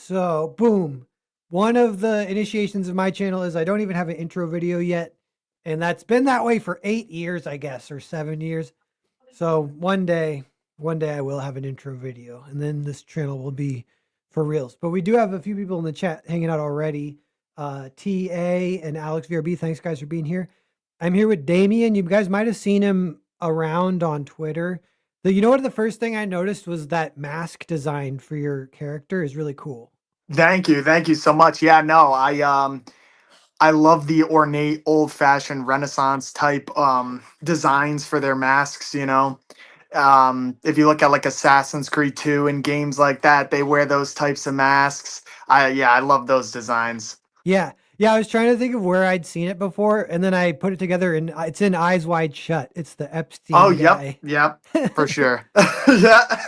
So, boom. One of the initiations of my channel is I don't even have an intro video yet. And that's been that way for 8 years, I guess, or 7 years. So one day I will have an intro video, and then this channel will be for reals. But we do have a few people in the chat hanging out already. TA and Alex VRB, thanks guys for being here. I'm here with Damion. You guys might have seen him around on Twitter. You know what? The first thing I noticed was that mask design for your character is really cool. Thank you so much. Yeah, no, I love the ornate, old-fashioned Renaissance type designs for their masks. If you look at like Assassin's Creed 2 and games like that, they wear those types of masks. I love those designs. Yeah. Yeah, I was trying to think of where I'd seen it before, and then I put it together, and it's in Eyes Wide Shut. It's the Oh, Epstein yep, guy. yep, for sure. Yeah.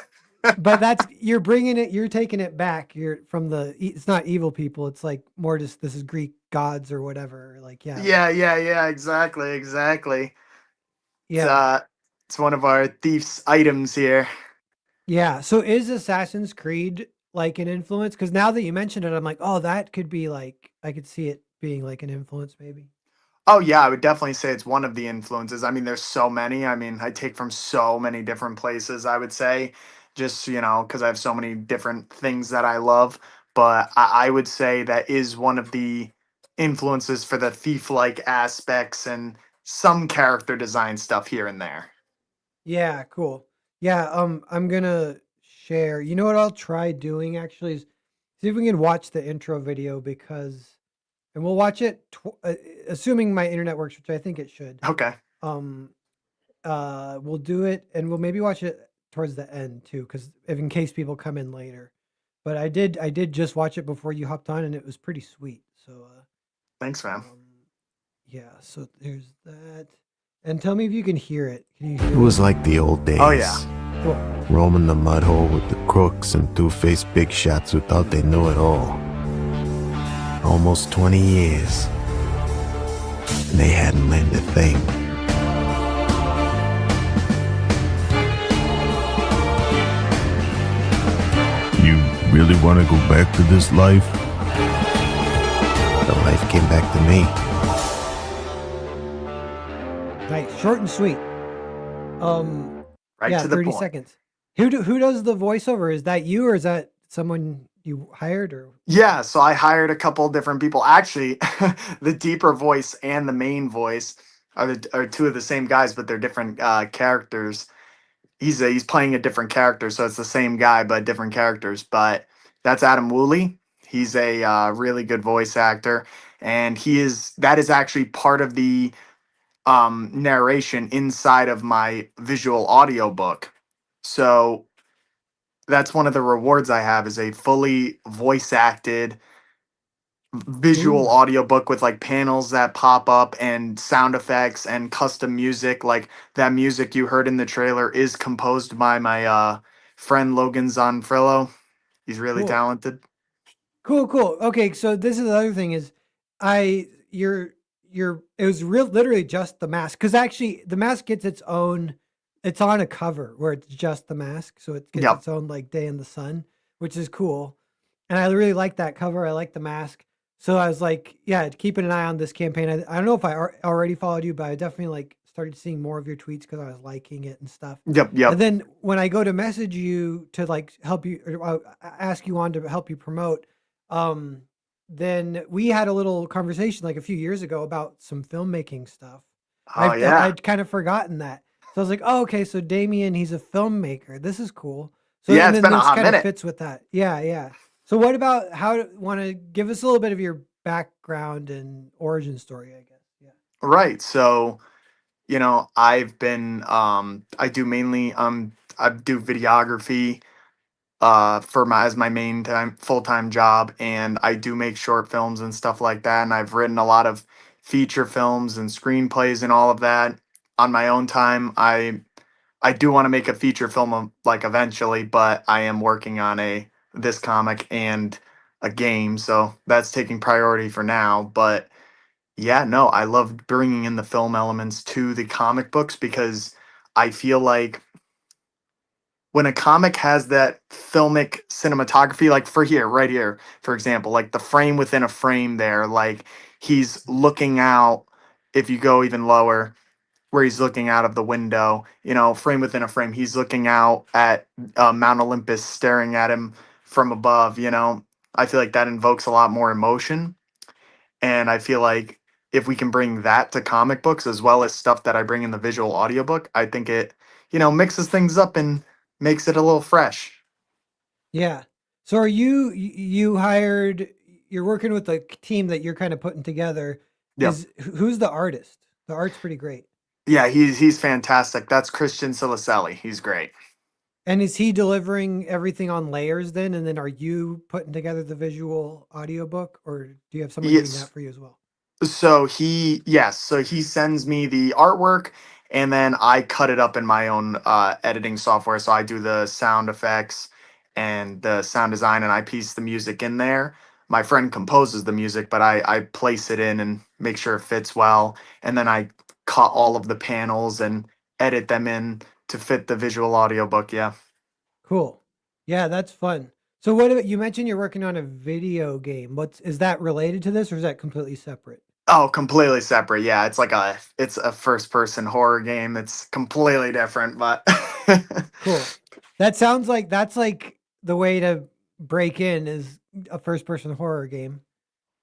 But you're bringing it, you're taking it back. You're from it's not evil people. It's like more just this is Greek gods or whatever. Like, yeah, Yeah, exactly. It's yeah, uh it's one of our thief's items here. yeah. So is Assassin's Creed like an influence? Because now that you mentioned it, I'm like, oh, that could be like, I could see it being like an influence, maybe. Oh yeah, I would definitely say it's one of the influences. I mean, there's so many. I mean, I take from so many different places, I would say, just, because I have so many different things that I love. But I would say that is one of the influences for the thief-like aspects and some character design stuff here and there. Yeah, cool. Yeah, I'm gonna share. You know what I'll try doing actually is see if we can watch the intro video because, and we'll watch it assuming my internet works, which I think it should. Okay. Um, we'll do it, and we'll maybe watch it towards the end too, because if in case people come in later. But I did just watch it before you hopped on, and it was pretty sweet. So, Thanks, man. yeah. So there's that. And tell me if you can hear it. Can you hear It was like the old days. Oh yeah. Cool. Roaming the mud hole with the crooks and two-faced big shots who thought they knew it all. Almost 20 years. And they hadn't learned a thing. You really want to go back to this life? The life came back to me. Nice, short and sweet. Right Yeah, to the 30 point. seconds. Who does the voiceover? Is that you or is that someone you hired or? Yeah, so I hired a couple different people. Actually, the deeper voice and the main voice are two of the same guys, but they're different characters. He's playing a different character, so it's the same guy but different characters. But that's Adam Woolley. He's a really good voice actor, and that is actually part of the narration inside of my visual audio book. So that's one of the rewards I have is a fully voice acted visual Ooh, audiobook with like panels that pop up and sound effects and custom music. Like that music you heard in the trailer is composed by my friend Logan Zonfrillo. He's really cool. talented. Cool. Okay, so this is the other thing is I you're it was real literally just the mask. Because actually the mask gets its own, it's on a cover where it's just the mask. So it gets Yep. its own like day in the sun, which is cool. And I really like that cover. I like the mask. So I was like, yeah, keeping an eye on this campaign. I don't know if I already followed you, but I definitely like started seeing more of your tweets because I was liking it and stuff. And Yep. then when I go to message you to like help you or ask you on to help you promote, um, then we had a little conversation like a few years ago about some filmmaking stuff. Oh yeah. I'd kind of forgotten that. So I was like, oh, okay. So Damien, he's a filmmaker. This is cool. So, Yeah, and it's then been a this hot kind of minute. fits with that. Yeah. So what about want to give us a little bit of your background and origin story, I guess. Yeah. Right. So, I've been I do mainly I do videography for my as my main time full-time job, and I do make short films and stuff like that, and I've written a lot of feature films and screenplays and all of that on my own time. I do want to make a feature film like eventually, but I am working on a this comic and a game, so that's taking priority for now. But yeah, no, I love bringing in the film elements to the comic books because I feel like when a comic has that filmic cinematography, like for here, right here, for example, like the frame within a frame there, like he's looking out, if you go even lower, where he's looking out of the window, frame within a frame, he's looking out at Mount Olympus staring at him from above. I feel like that invokes a lot more emotion. And I feel like if we can bring that to comic books as well as stuff that I bring in the visual audiobook, I think it, mixes things up and makes it a little fresh. Yeah. So are you hired? You're working with the team that you're kind of putting together. Yep. Who's the artist? The art's pretty great. Yeah, he's fantastic. That's Christian Silicelli. He's great. And is he delivering everything on layers then? And then are you putting together the visual audiobook, or do you have someone doing that Yes. for you as well? So he sends me the artwork and then I cut it up in my own editing software. So I do the sound effects and the sound design and I piece the music in there. My friend composes the music, but I place it in and make sure it fits well. And then I cut all of the panels and edit them in to fit the visual audiobook. Yeah. Cool. Yeah, that's fun. So what about, you mentioned you're working on a video game. Is that related to this or is that completely separate? Oh, completely separate. Yeah, it's a first person horror game. It's completely different, but Cool. That sounds like that's like the way to break in is a first person horror game.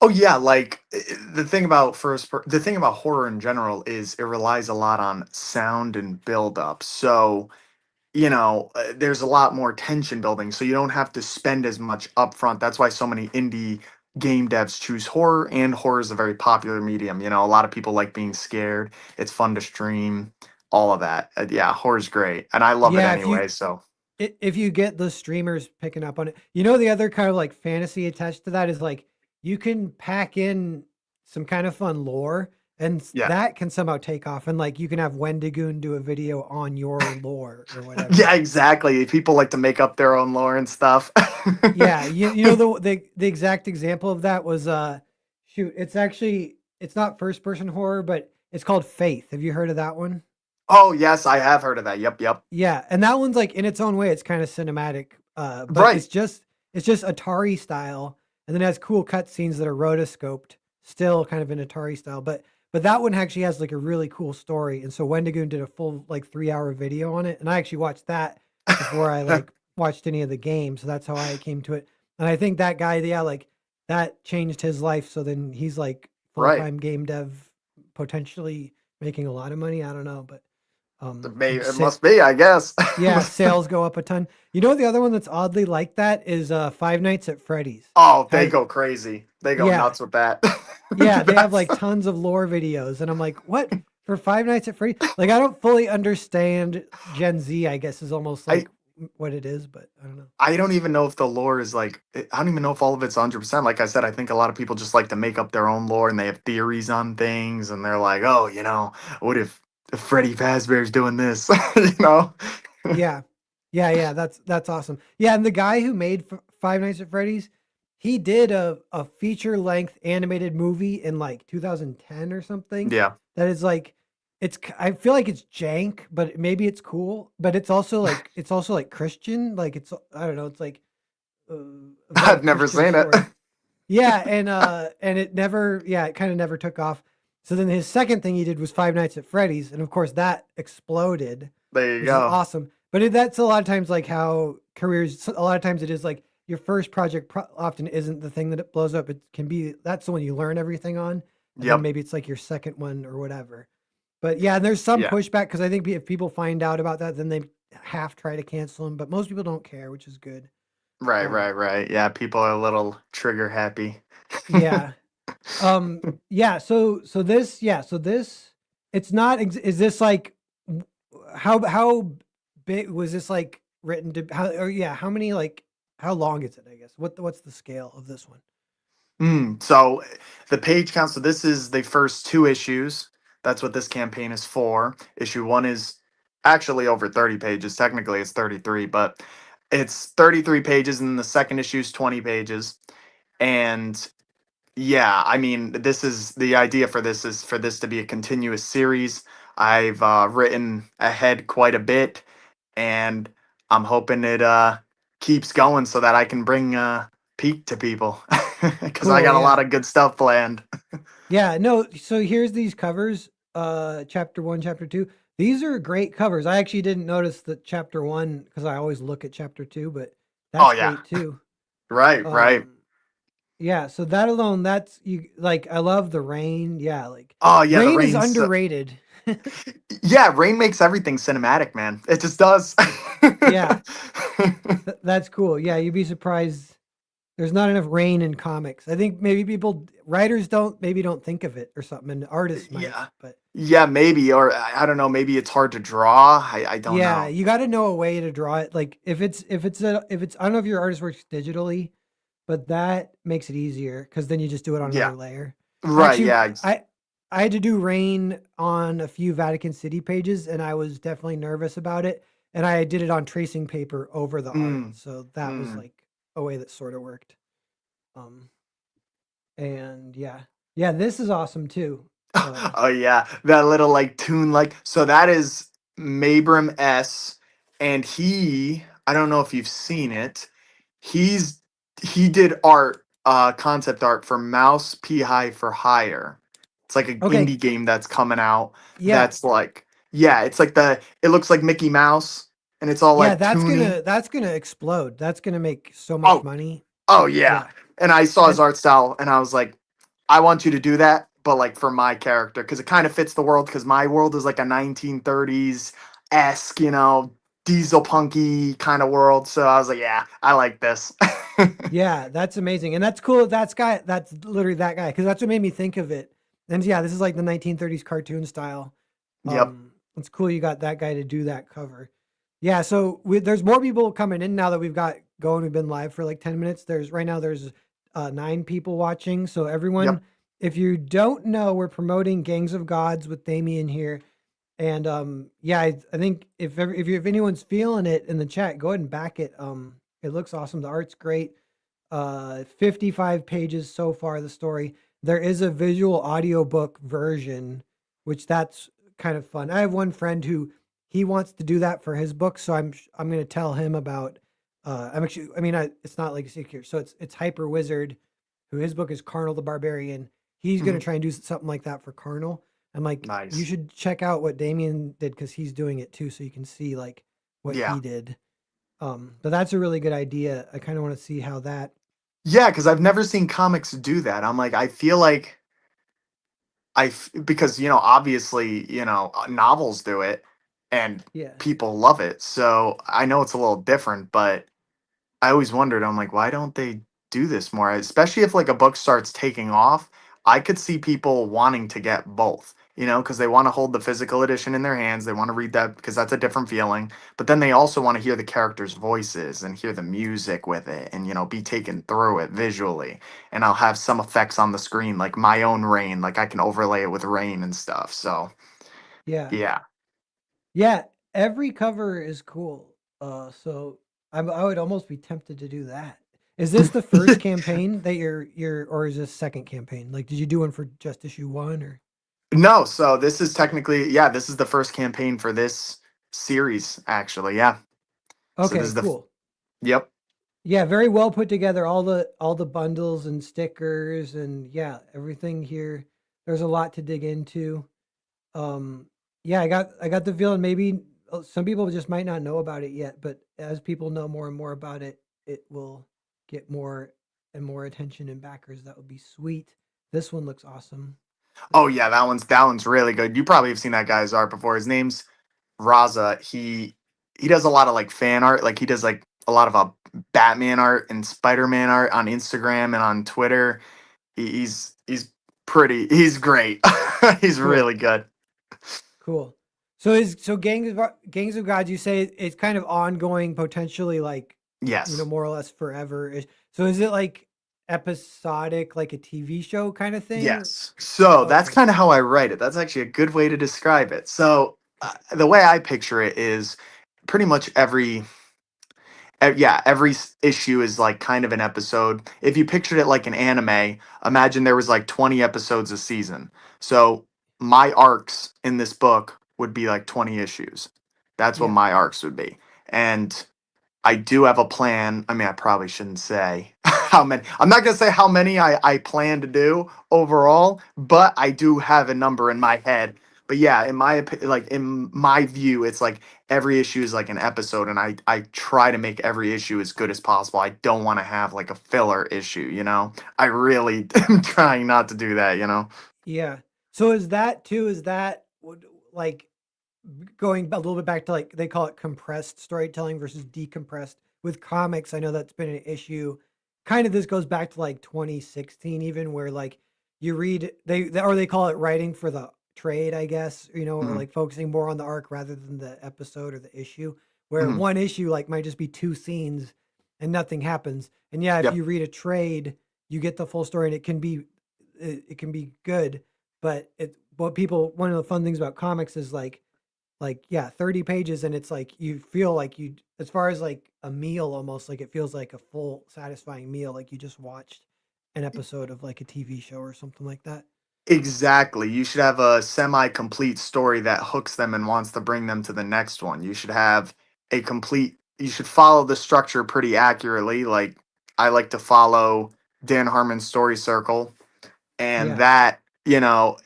Oh yeah, like the thing about horror in general is it relies a lot on sound and build up. So, there's a lot more tension building, so you don't have to spend as much upfront. That's why so many indie game devs choose horror, and horror is a very popular medium. A lot of people like being scared. It's fun to stream, all of that. Yeah, horror's great, and I love it Yeah, anyway, so if you get the streamers picking up on it, the other kind of like fantasy attached to that is like you can pack in some kind of fun lore and yeah. that can somehow take off. And like you can have Wendigoon do a video on your lore or whatever. Yeah, exactly. People like to make up their own lore and stuff. Yeah, you know the exact example of that was shoot, it's not first person horror, but it's called Faith. Have you heard of that one? Oh, yes, I have heard of that. Yep, yep. Yeah, and that one's like in its own way, it's kind of cinematic, but Right. it's just Atari style, and then it has cool cutscenes that are rotoscoped, still kind of in Atari style. But that one actually has like a really cool story, and so Wendigoon did a full like 3 hour video on it, and I actually watched that before I like watched any of the games, so that's how I came to it. And I think that guy, yeah, like that changed his life. So then he's like full Right. time game dev, potentially making a lot of money. I don't know, but It must be, I guess. yeah, sales go up a ton. The other one that's oddly like that is Five Nights at Freddy's. Oh, they Has go crazy. They go Yeah, nuts with that. yeah, they have like That's tons of lore videos, and I'm like, what for Five Nights at Freddy's? Like, I don't fully understand Gen Z. I guess is almost I like what it is, but I don't know. I don't even know if the lore is like I don't even know if all of it's 100%. Like I said, I think a lot of people just like to make up their own lore and they have theories on things and they're like, "Oh, what if Freddy Fazbear's doing this?" you know? Yeah, yeah, that's awesome. Yeah, and the guy who made Five Nights at Freddy's, he did a feature length animated movie in like 2010 or something. Yeah. That is like, I feel like it's jank, but maybe it's cool. But it's also like Christian. Like I don't know. It's like a very I've never Christian seen it. story. Yeah, and it kind of never took off. So then his second thing he did was Five Nights at Freddy's, and of course that exploded, There you which is go. awesome. But that's a lot of times like how careers. A lot of times it is like your first project often isn't the thing that it blows up. It can be that's the one you learn everything on, and then Yep. maybe it's like your second one or whatever. But yeah, and there's some Yeah. pushback because I think if people find out about that, then they half try to cancel them. But most people don't care, which is good. Right, Um, right, right. Yeah, people are a little trigger happy. yeah. Yeah, so this it's not is this like how big was this like written to how or yeah, how many like how long is it, I guess? What's the scale of this one? So the page count. So this is the first two issues. That's what this campaign is for. Issue one is actually over 30 pages. Technically, it's 33, but it's 33 pages, and the second issue is 20 pages. And yeah, I mean, this is the idea for this is for this to be a continuous series. I've written ahead quite a bit, and I'm hoping it keeps going so that I can bring Pete to people because I Cool. got a lot Yeah. of good stuff planned. Yeah. No. So here's these covers. Chapter 1, chapter 2. These are great covers. I actually didn't notice the chapter 1 because I always look at chapter 2, but Oh that's yeah, great too. right. Um, yeah. So that alone, that's you like. I love the rain. Yeah. Like Oh yeah, the rain is rain's underrated. yeah, rain makes everything cinematic, man. It just does. Yeah. That's cool. Yeah. You'd be surprised. There's not enough rain in comics. I think maybe writers don't think of it or something, and artists might. Yeah. But Yeah, maybe, or I don't know, maybe it's hard to draw. I don't yeah, know. you got to know a way to draw it. Like if it's I don't know if your artist works digitally, but that makes it easier because then you just do it on Yeah. another layer. Right, Actually, yeah. I had to do rain on a few Vatican City pages, and I was definitely nervous about it. And I did it on tracing paper over the art, Mm, so that was mm. like a way that sort of worked. Um, and yeah, this is awesome too. Oh yeah, that little like tune like so that is Mabram S, and I don't know if you've seen it. He's he did art concept art for Mouse P High for Hire. It's like an Okay, indie game that's coming out yeah, that's like yeah, it's like it looks like Mickey Mouse and it's all yeah, like that's toony. gonna explode. That's gonna make so much Oh, money. oh yeah. Yeah, And I saw his and art style and I was like, I want you to do that, but like for my character, because it kind of fits the world, because my world is like a 1930s esque, diesel punky kind of world. So I was like, yeah, I like this. yeah, that's amazing, and that's cool. That's literally that guy, because that's what made me think of it. And yeah, this is like the 1930s cartoon style. Yep. It's cool you got that guy to do that cover. Yeah, so there's more people coming in now that we've got going. We've been live for like 10 minutes. There's 9 people watching. So everyone, Yep. if you don't know, we're promoting Gangs of Gods with Damion here. And yeah, I think if anyone's feeling it in the chat, go ahead and back it. It looks awesome. The art's great. 55 pages so far, the story. There is a visual audiobook version, which that's kind of fun. I have one friend who he wants to do that for his book, so I'm going to tell him about I'm actually I mean it's not like a secret. So it's Hyper Wizard, who his book is Carnal the Barbarian. He's going Mhm. to try and do something like that for Carnal. I'm like, you Nice. should check out what Damien did because he's doing it too, so you can see like what Yeah. he did. But that's a really good idea. I kind of want to see how that. Yeah, because I've never seen comics do that. I'm like, I feel like because obviously novels do it and Yeah, people love it, so I know it's a little different, but I always wondered, I'm like, why don't they do this more? Especially if like a book starts taking off, I could see people wanting to get both, because they want to hold the physical edition in their hands. They want to read that because that's a different feeling. But then they also want to hear the characters' voices and hear the music with it and, be taken through it visually. And I'll have some effects on the screen, like my own rain, like I can overlay it with rain and stuff. So, yeah, yeah. yeah. Every cover is cool. So I would almost be tempted to do that. Is this the first campaign that or is this second campaign? Like, did you do one for just issue 1 or? No, so this is technically, yeah, this is the first campaign for this series, actually. Yeah. So this Okay, is cool. yep. Yeah, very well put together. All the bundles and stickers and yeah, everything here. There's a lot to dig into. Um, yeah, I got the feeling maybe some people just might not know about it yet, but as people know more and more about it, it will get more and more attention and backers. That would be sweet. This one looks awesome. Oh This yeah, that one's really good. You probably have seen that guy's art before. His name's Raza. He does a lot of like fan art. Like he does like a lot of Batman art and Spider-Man art on Instagram and on Twitter. He's great. He's cool, really good. cool. So Gangs of Gods, you say it's kind of ongoing, potentially like Yes. more or less forever. So is it like episodic, like a TV show kind of thing? Yes. So that's Okay. kind of how I write it. That's actually a good way to describe it. So the way I picture it is pretty much yeah, every issue is like kind of an episode. If you pictured it like an anime, imagine there was like 20 episodes a season. So my arcs in this book would be like 20 issues. That's what Yeah. my arcs would be. And I do have a plan. I mean, I probably shouldn't say how many. I'm not gonna say how many I plan to do overall, but I do have a number in my head. But yeah, like in my view, it's like every issue is like an episode, and I try to make every issue as good as possible. I don't want to have like a filler issue, you know. I really am trying not to do that, you know. Yeah. So is that too? Is that like going a little bit back to like they call it compressed storytelling versus decompressed with comics? I know that's been an issue. Kind of this goes back to like 2016 even where like you read or they call it writing for the trade, I guess, or Mhm, like focusing more on the arc rather than the episode or the issue where mhm. one issue like might just be two scenes and nothing happens. And yeah, if Yep. you read a trade, you get the full story and it can be good, but one of the fun things about comics is like yeah 30 pages and it's like you feel like you as far as like a meal almost like it feels like a full satisfying meal like you just watched an episode of like a TV show or something like that. Exactly. You should have a semi-complete story that hooks them and wants to bring them to the next one. You should have you should follow the structure pretty accurately. Like I like to follow Dan Harmon's story circle, and Yeah, that,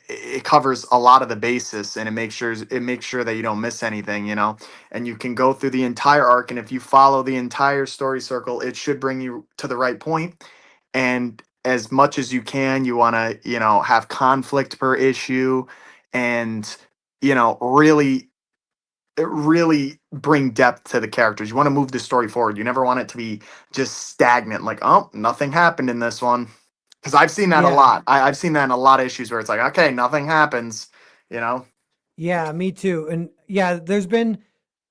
it covers a lot of the basis, and it makes sure that you don't miss anything, and you can go through the entire arc, and if you follow the entire story circle, it should bring you to the right point. And as much as you can, you want to, have conflict per issue, and really bring depth to the characters. You want to move the story forward. You never want it to be just stagnant, like, oh, nothing happened in this one. Because I've seen that a yeah, lot. I've seen that in a lot of issues where it's like, okay, nothing happens, you know? yeah, me too. And yeah, there's been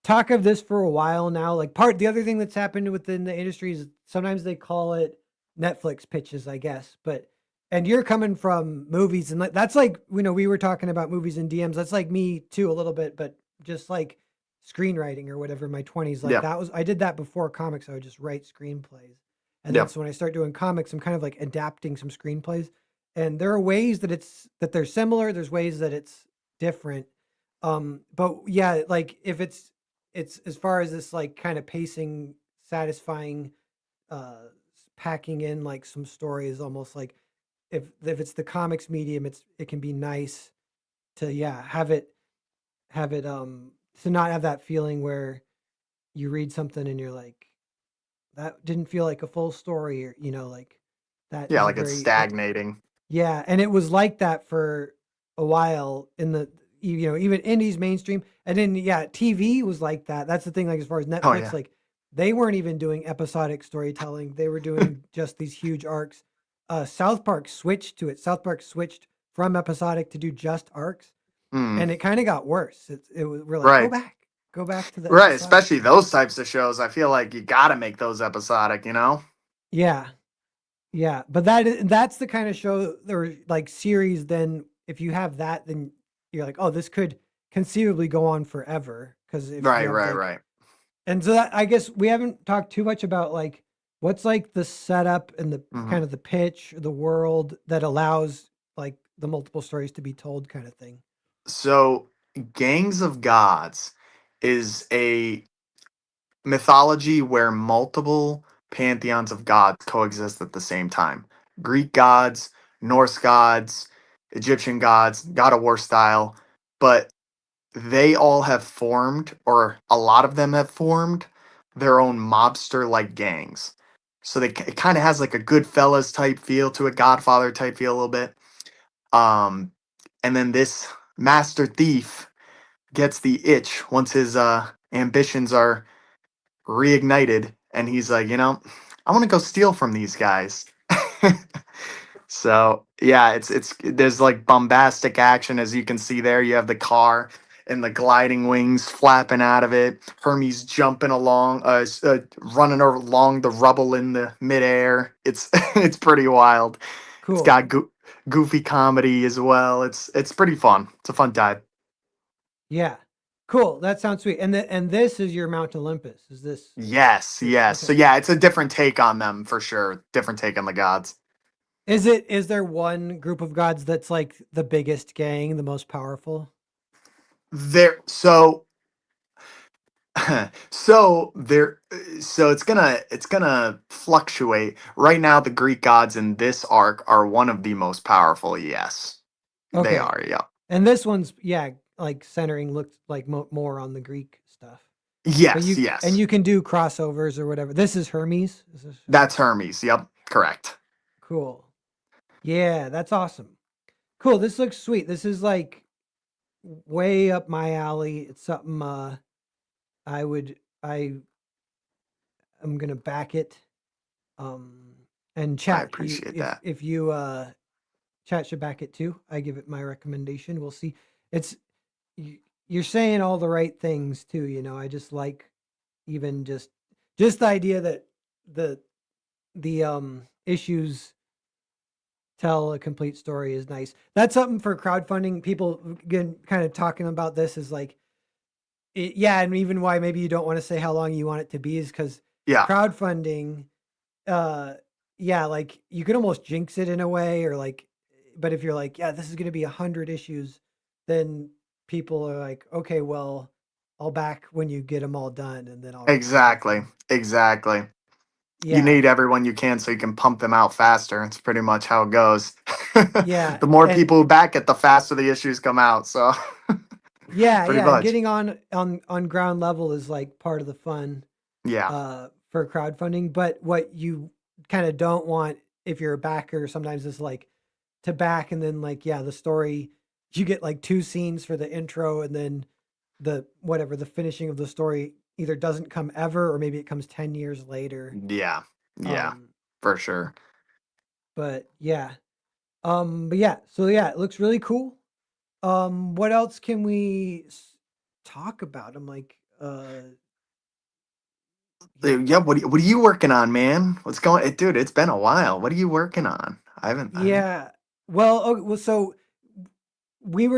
talk of this for a while now. Like the other thing that's happened within the industry is sometimes they call it Netflix pitches, I guess. But and you're coming from movies and that's like, we were talking about movies and DMs. That's like me too a little bit, but just like screenwriting or whatever in my 20s. Like Yeah. that was I did that before comics. I would just write screenplays. And then Yeah. so when I start doing comics, I'm kind of like adapting some screenplays. And there are ways that they're similar, there's ways that it's different. But yeah, like if it's as far as this like kind of pacing, satisfying, uh, packing in like some stories, almost like if it's the comics medium, it can be nice to yeah have it to not have that feeling where you read something and you're like that didn't feel like a full story or like that Yeah, is a like it's very stagnating. yeah, and it was like that for a while in the even indies mainstream, and then yeah, TV was like that. That's the thing. Like as far as Oh, Netflix, yeah. like they weren't even doing episodic storytelling. They were doing just these huge arcs. South Park switched to it. South Park switched from episodic to do just arcs, Mm, and it kind of got worse. We're like right. go back to the Right. episodic Especially stuff. those types of shows. I feel like you got to make those episodic, you know? Yeah, yeah, but that's the kind of show or like series. Then if you have that, then you're like, oh, this could conceivably go on forever because if you Right, have right, like, right. and so that I guess we haven't talked too much about like what's like the setup and the Hmm. kind of the pitch, the world that allows like the multiple stories to be told, kind of thing. So, Gangs of Gods is a mythology where multiple pantheons of gods coexist at the same time. Greek gods, Norse gods, Egyptian gods, God of War style, but they all have formed, or a lot of them have formed, their own mobster like gangs. So it kind of has like a Goodfellas type feel to it, Godfather type feel a little bit. Um, and then this master thief gets the itch once his ambitions are reignited, and he's like, I want to go steal from these guys. So yeah, it's there's like bombastic action, as you can see there. You have the car and the gliding wings flapping out of it. Hermes jumping along, running over along the rubble in the midair. It's it's pretty wild. It's Cool. got goofy comedy as well. It's pretty fun. It's a fun time. Yeah. Cool. That sounds sweet. And this is your Mount Olympus. Is this Yes, yes. So okay? yeah, it's a different take on them for sure. Different take on the gods. Is there one group of gods that's like the biggest gang, the most powerful? There, so So there, so it's gonna fluctuate. Right now, the Greek gods in this arc are one of the most powerful. Yes, they Okay. are. Yeah. And this one's like centering looks like more on the Greek stuff. But Yes. Yes. you can do crossovers or whatever. This is Hermes. Is this That's Hermes. Yep. Correct. cool? Yeah, that's awesome. Cool. This looks sweet. This is like way up my alley. It's something I would I am gonna back it. Um and I chat you appreciate that. if you chat should back it too. I give it my recommendation. We'll see. It's you, you're saying all the right things too, you know. I just like even just the idea that the the issues tell a complete story is nice. That's something for crowdfunding. People again kind of talking about this is like yeah, and even why maybe you don't want to say how long you want it to be is because Yeah. crowdfunding, uh, yeah, like you can almost jinx it in a way, or like, but if you're like, yeah, this is going to be 100 issues, then people are like, okay, well, I'll back when you get them all done, and then I'll Exactly. crowdfund. Exactly. You Yeah, need everyone you can so you can pump them out faster. It's pretty much how it goes. yeah, The more and people who back it, the faster the issues come out. So, yeah, pretty yeah, and much. getting on ground level is like part of the fun Yeah. for crowdfunding. But what you kind of don't want if you're a backer sometimes is like to back and then like yeah the story you get like two scenes for the intro and then the whatever the finishing of the story either doesn't come ever or maybe it comes 10 years later. Yeah. Yeah. um For sure. but yeah but yeah so yeah it looks really cool. What else can we talk about? I'm like yeah Yeah. What are you working on, man? What's going? Dude, it's been a while. What are you working on? I haven't. I haven't. yeah well okay, well so we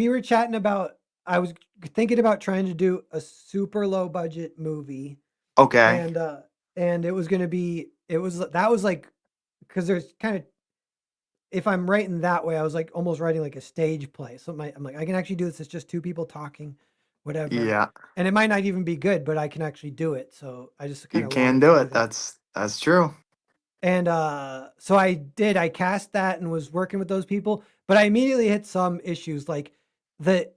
were chatting about I was thinking about trying to do a super low budget movie Okay. and it was going to be it was that was like cuz there's kind of if I'm writing that way I was like almost writing like a stage play. So I'm like I can actually do this, it's just two people talking whatever. Yeah. And it might not even be good, but I can actually do it. So I just kind You of can wanted do to do it. that. That's true. And so I cast that and was working with those people, but I immediately hit some issues like the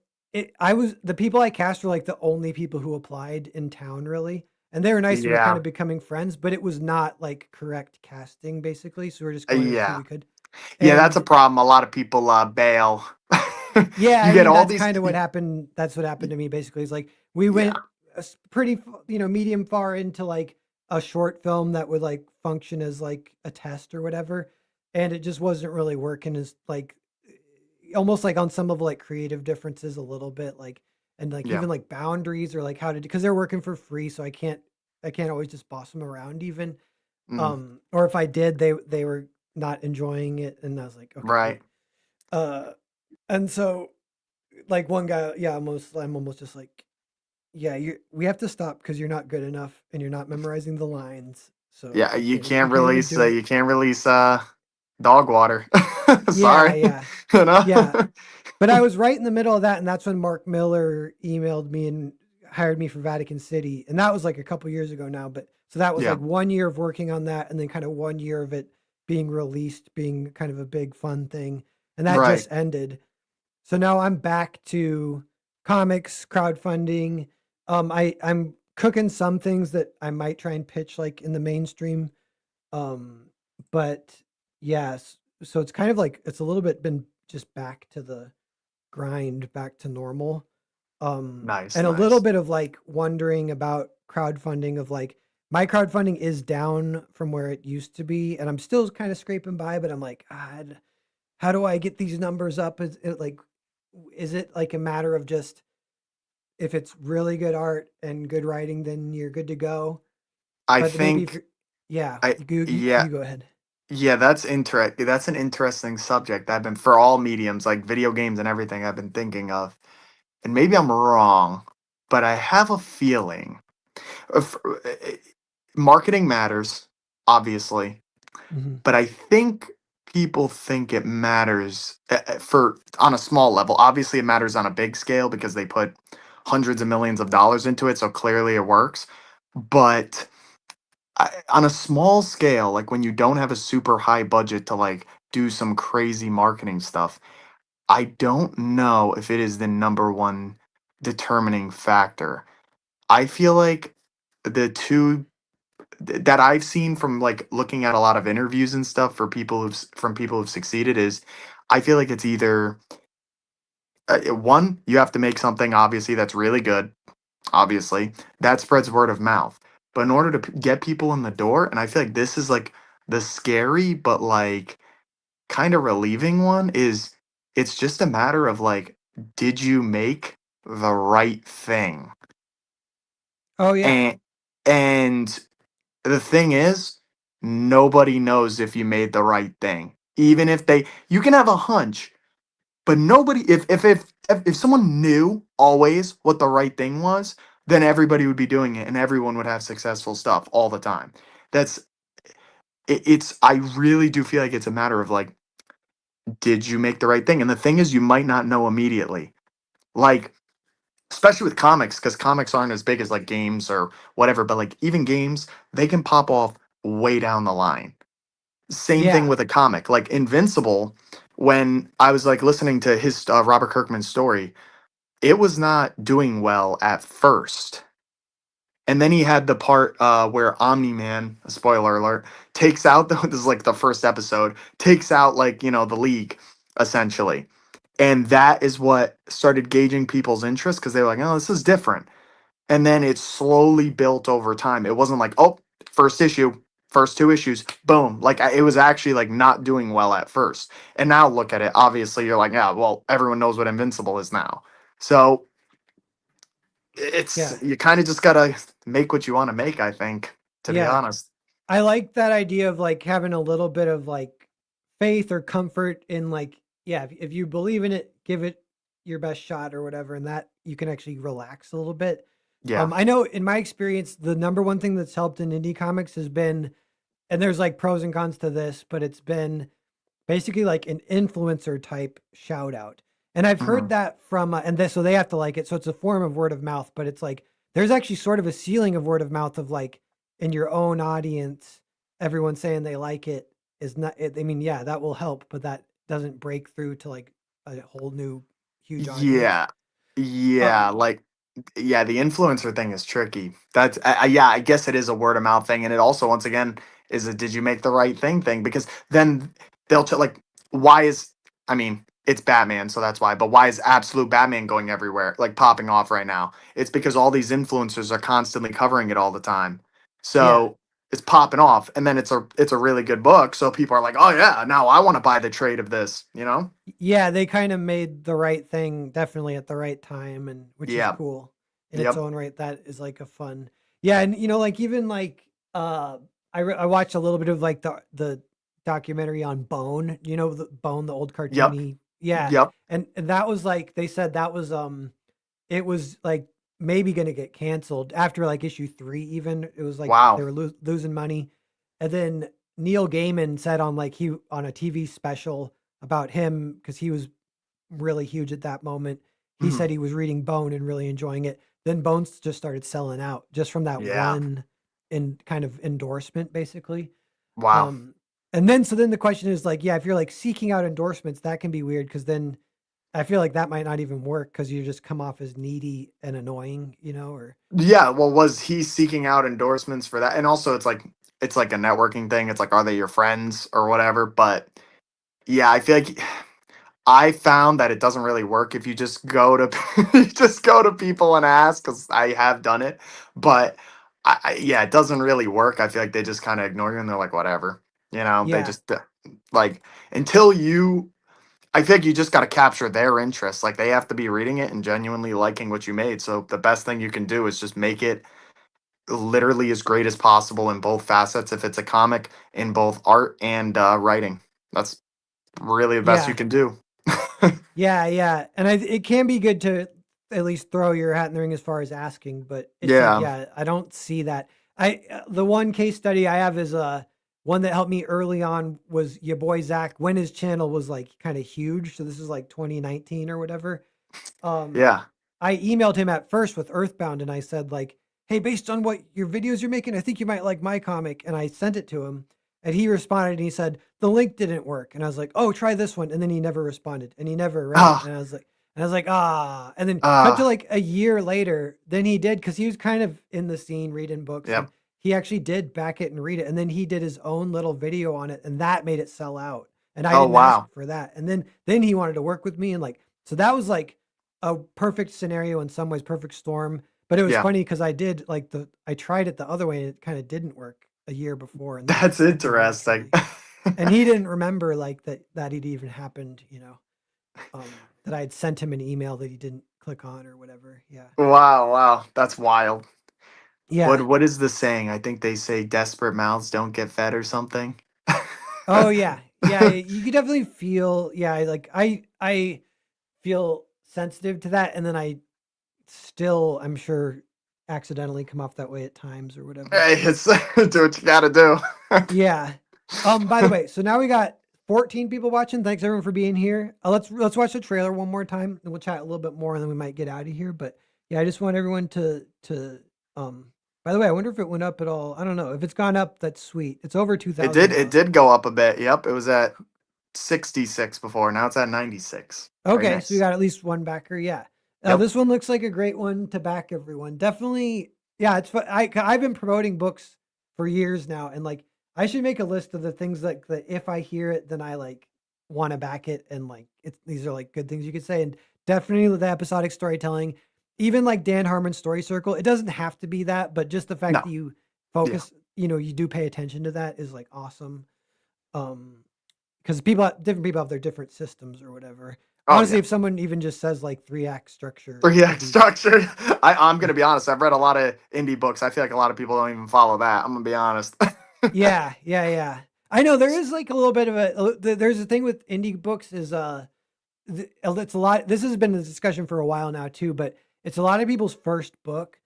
I was the people I cast were like the only people who applied in town really. And they were nice, we were kind Yeah. of becoming friends, but it was not like correct casting basically. So we're just going with who Yeah. we could. Yeah. That's a And problem. A lot of people bail. yeah, You I get mean all that's these. kind of what happened. That's what happened to me basically. It's like we Yeah. went pretty medium far into like a short film that would like function as like a test or whatever, and it just wasn't really working as like almost like on some of like creative differences a little bit like and like Yeah. even like boundaries or like how to because they're working for free, so I can't always just boss them around even. Mm, Or if I did, they were not enjoying it, and I was like, okay, right. wait. Uh, and so like one guy, yeah, I'm almost just like, yeah, we have to stop because you're not good enough and you're not memorizing the lines, so Yeah. You you can't can't even release. do it. You can't release. Dog water. Yeah, Sorry. yeah, You know. yeah. But I was right in the middle of that, and that's when Mark Miller emailed me and hired me for Vatican City, and that was like a couple years ago now. But so that was Yeah. like 1 year of working on that, and then kind of 1 year of it being released, being kind of a big fun thing, and that Right. just ended. So now I'm back to comics, crowdfunding. I'm cooking some things that I might try and pitch like in the mainstream. Um, but yes, so it's kind of like it's a little bit been just back to the grind, back to normal. Nice. And a little Nice. bit of like wondering about crowdfunding of like my crowdfunding is down from where it used to be, and I'm still kind of scraping by, but I'm like, how do I get these numbers up? Is it like a matter of just if it's really good art and good writing, then you're good to go? I But maybe if think. you're, yeah, I. Yeah. you go ahead. Yeah. That's an interesting subject. I've been for all mediums, like video games and everything. I've been thinking of, and maybe I'm wrong, but I have a feeling. Marketing matters, obviously, Mhm. but I think people think it matters for on a small level. Obviously, it matters on a big scale because they put hundreds of millions of dollars into it, so clearly it works. But on a small scale, like when you don't have a super high budget to like do some crazy marketing stuff, I don't know if it is the number one determining factor. I feel like the two that I've seen from like looking at a lot of interviews and stuff for people from people who've succeeded is I feel like it's either one, you have to make something obviously that's really good, obviously that spreads word of mouth. But in order to get people in the door, and I feel like this is like the scary but like kind of relieving one, is it's just a matter of like, did you make the right thing? Oh yeah. And the thing is, nobody knows if you made the right thing. Even if you can have a hunch, but nobody, if someone knew always what the right thing was, then everybody would be doing it and everyone would have successful stuff all the time. That's, I really do feel like it's a matter of like, did you make the right thing? And the thing is, you might not know immediately. Like, especially with comics, because comics aren't as big as like games or whatever, but like even games, they can pop off way down the line. Same thing Yeah. with a comic. Like Invincible, when I was like listening to his Robert Kirkman's story, it was not doing well at first. And then he had the part where Omni Man, a spoiler alert, takes out the this is like the first episode, takes out like, the league, essentially. And that is what started gauging people's interest because they were like, oh, this is different. And then it slowly built over time. It wasn't like, oh, first issue, first two issues, boom. Like it was actually like not doing well at first. And now look at it. Obviously, you're like, yeah, well, everyone knows what Invincible is now. So it's Yeah. you kind of just gotta make what you want to make, I think, to be Yeah. honest. I like that idea of like having a little bit of like faith or comfort in like, yeah, if you believe in it, give it your best shot or whatever, and that you can actually relax a little bit. Yeah. I know in my experience, the number one thing that's helped in indie comics has been, and there's like pros and cons to this, but it's been basically like an influencer type shout out. And I've Hmm. heard that from, and this, so they have to like it. So it's a form of word of mouth, but it's like, there's actually sort of a ceiling of word of mouth of like in your own audience, everyone saying they like it is not, I mean, yeah, that will help, but that doesn't break through to like a whole new huge audience. Yeah. Yeah. Um, Like, yeah, the influencer thing is tricky. That's yeah, I guess it is a word of mouth thing, and it also once again is a did you make the right thing because then like why is I mean it's Batman, so that's why. But why is Absolute Batman going everywhere, like popping off right now? It's because all these influencers are constantly covering it all the time, yeah. so it's popping off, and then it's a really good book, so people are like, oh yeah, now I want to buy the trade of this, you know? Yeah, they kind of made the right thing definitely at the right time, and which is Yeah. cool in its Yep. own right. That is like a fun, yeah, and like even like I watched a little bit of like the documentary on Bone, the Bone, the old Yep. cartoony, yeah, Yep. and that was like they said that was it was like maybe gonna get canceled after like issue 3 even. It was like they Wow. were losing money. And then Neil Gaiman said on like he on a TV special about him because he was really huge at that moment. He Mhm. said he was reading Bone and really enjoying it. Then Bones just started selling out just from that Yeah. one in kind of endorsement basically. Wow. Um and then so then the question is like, yeah, if you're like seeking out endorsements, that can be weird because then I feel like that might not even work because you just come off as needy and annoying, or Yeah, well, was he seeking out endorsements for that? And also it's like a networking thing. It's like, are they your friends or whatever? But yeah, I feel like I found that it doesn't really work if you just go to you just go to people and ask, because I have done it. But yeah, it doesn't really work. I feel like they just kind of ignore you and they're like, whatever. They yeah, just like until you I think you just got to capture their interest. Like they have to be reading it and genuinely liking what you made. So the best thing you can do is just make it literally as great as possible in both facets. If it's a comic, in both art and writing, that's really the best you yeah, can do. yeah. And it can be good to at least throw your hat in the ring as far as asking, but it's like, Yeah. yeah, I don't see that. The one case study I have is one that helped me early on was your boy Zach when his channel was like kind of huge. So this is like 2019 or whatever. Um, Yeah. I emailed him at first with Earthbound, and I said like, "Hey, based on what your videos you're making, I think you might like my comic." And I sent it to him, and he responded and he said the link didn't work. And I was like, "Oh, try this one." And then he never responded, and he never read it. Ah, And I was like, ah. And then cut to ah, like a year later, then he did because he was kind of in the scene reading books, and yep. he actually did back it and read it. And then he did his own little video on it, and that made it sell out. And I Oh didn't ask wow. for that. And then he wanted to work with me, and like so that was like a perfect scenario in some ways, perfect storm. But it was Yeah, funny because I tried it the other way and it kind of didn't work a year before, and then that's this time interesting. actually. And he didn't remember like that it even happened, that I had sent him an email that he didn't click on or whatever. Yeah. Wow, wow, that's wild. Yeah. What is the saying? I think they say desperate mouths don't get fed or something. Oh yeah. Yeah. You could definitely feel, yeah, I feel sensitive to that. And then I still, I'm sure, accidentally come off that way at times or whatever. Hey, it's do what you gotta do. Yeah. By the way, so now we got 14 people watching. Thanks everyone for being here. Let's watch the trailer one more time and we'll chat a little bit more and then we might get out of here. But yeah, I just want everyone to by the way, I wonder if it went up at all. I don't know. If it's gone up, that's sweet. It's over It 2,000 did. It now. did go up a bit. Yep, it was at 66 before. Now it's at 96. Very Okay, so we nice. got at least one backer. Yeah. Yep. This one looks like a great one to back everyone. Definitely. Yeah, it's fun. I've been promoting books for years now, and like I should make a list of the things like that if I hear it, then I like want to back it, and like it's these are like good things you could say, and definitely with the episodic storytelling, even like Dan Harmon's Story Circle. It doesn't have to be that, but just the fact No. that you Yeah. focus, you do pay attention to that is like awesome. Um, because different people have their different systems or whatever. Oh Honestly, yeah. if someone even just says like 3 act structure, Three I'd act be structure. I'm yeah, gonna be honest. I've read a lot of indie books. I feel like a lot of people don't even follow that. I'm gonna be honest. yeah, yeah, yeah. I know there is like a little bit of there's a thing with indie books is it's a lot. This has been a discussion for a while now too, but it's a lot of people's first book,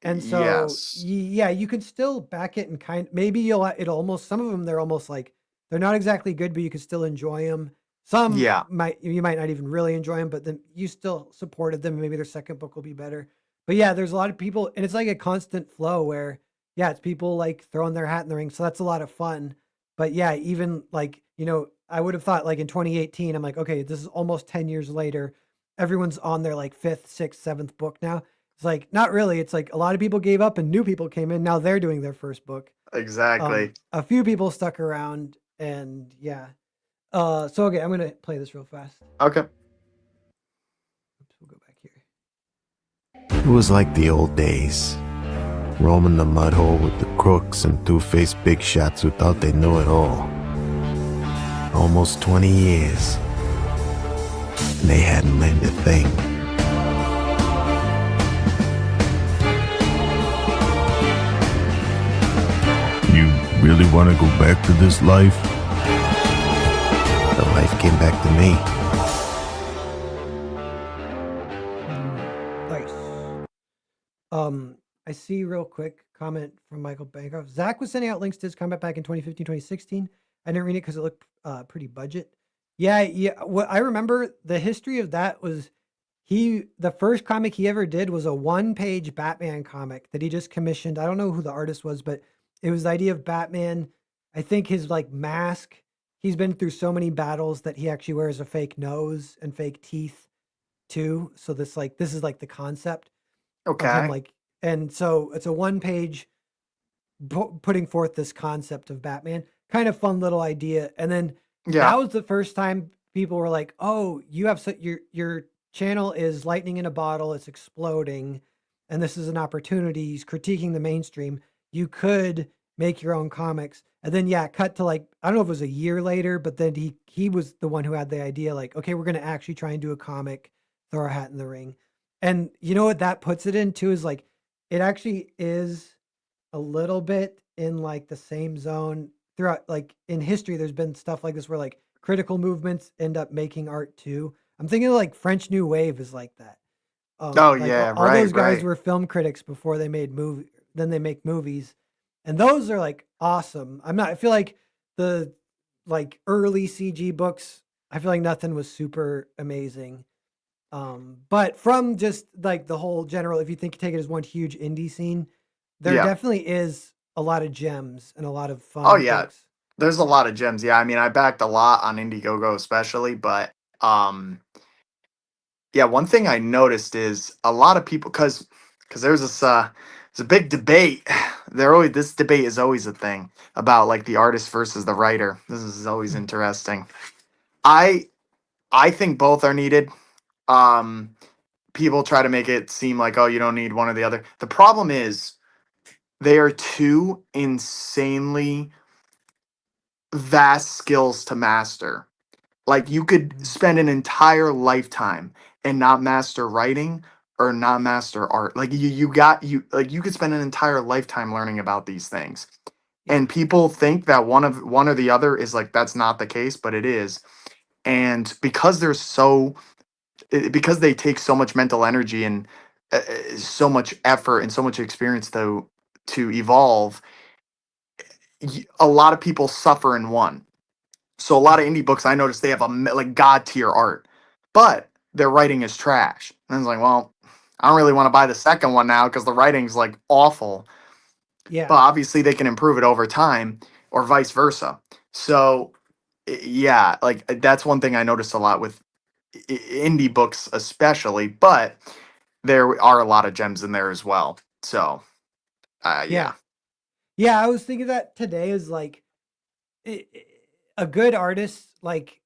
and so Yes. yeah, you can still back it and maybe it'll almost some of them they're almost like they're not exactly good, but you can still enjoy them. Some Yeah. you might not even really enjoy them, but then you still supported them. And maybe their second book will be better. But yeah, there's a lot of people, and it's like a constant flow where yeah, it's people like throwing their hat in the ring, so that's a lot of fun. But yeah, even like I would have thought like in 2018, I'm like, okay, this is almost 10 years later. Everyone's on their like fifth, sixth, seventh book now. It's like not really. It's like a lot of people gave up and new people came in. Now they're doing their first book. Exactly. A few people stuck around, and yeah. So okay, I'm gonna play this real fast. Okay. Oops, we'll go back here. It was like the old days, roaming the mud hole with the crooks and two-faced big shots who thought they knew it all. Almost 20 years, and they hadn't learned a thing. You really want to go back to this life? The life came back to me. Nice. I see real quick comment from Michael Bancroft. Zach was sending out links to his comic back in 2015, 2016. I didn't read it because it looked pretty budget. Yeah, yeah. What I remember the history of that was the first comic he ever did was a 1-page Batman comic that he just commissioned. I don't know who the artist was, but it was the idea of Batman. I think his like mask. He's been through so many battles that he actually wears a fake nose and fake teeth too. So this is like the concept of him Okay. like, and so it's a 1-page putting forth this concept of Batman. Kind of fun little idea. And then that Yeah. was the first time people were like, "Oh, you have your channel is lightning in a bottle. It's exploding, and this is an opportunity." He's critiquing the mainstream. You could make your own comics, and then yeah, cut to like I don't know if it was a year later, but then he was the one who had the idea. Like, okay, we're gonna actually try and do a comic, throw our hat in the ring, and you know what that puts it into is like it actually is a little bit in like the same zone throughout like in history there's been stuff like this where like critical movements end up making art too. I'm thinking of, like French New Wave is like that. Oh Like yeah. all those Right. guys Right. were film critics before they made then they make movies. And those are like awesome. I feel like the like early CG books, I feel like nothing was super amazing. But from just like the whole general, if you take it as one huge indie scene, there Yeah. definitely is a lot of gems and a lot of Oh fun yeah. books. There's a lot of gems. Yeah, I mean, I backed a lot on Indiegogo especially, but yeah, one thing I noticed is a lot of people because there's a big debate. This debate is always a thing about like the artist versus the writer. This is always Mm. interesting. I I think both are needed. Um, People try to make it seem like, oh, you don't need one or the other. The problem is they are two insanely vast skills to master. Like you could Mhm. spend an entire lifetime and not master writing or not master art. Like you like you could spend an entire lifetime learning about these things. Yeah. And people think that one or the other is like that's not the case, but it is. And because they take so much mental energy and so much effort and so much experience to evolve, a lot of people suffer in one. So a lot of Mhm. indie books, I noticed they have like god tier art, but their writing is trash. And it's like, well, I don't really want to buy the second one now because the writing's like awful. But Yeah. obviously they can improve it over time, or vice versa. So yeah, like that's one thing I noticed a lot with indie books, especially. But there are a lot of gems in there as well. So Yeah. yeah. Yeah. I was thinking that today is like a good artist, like,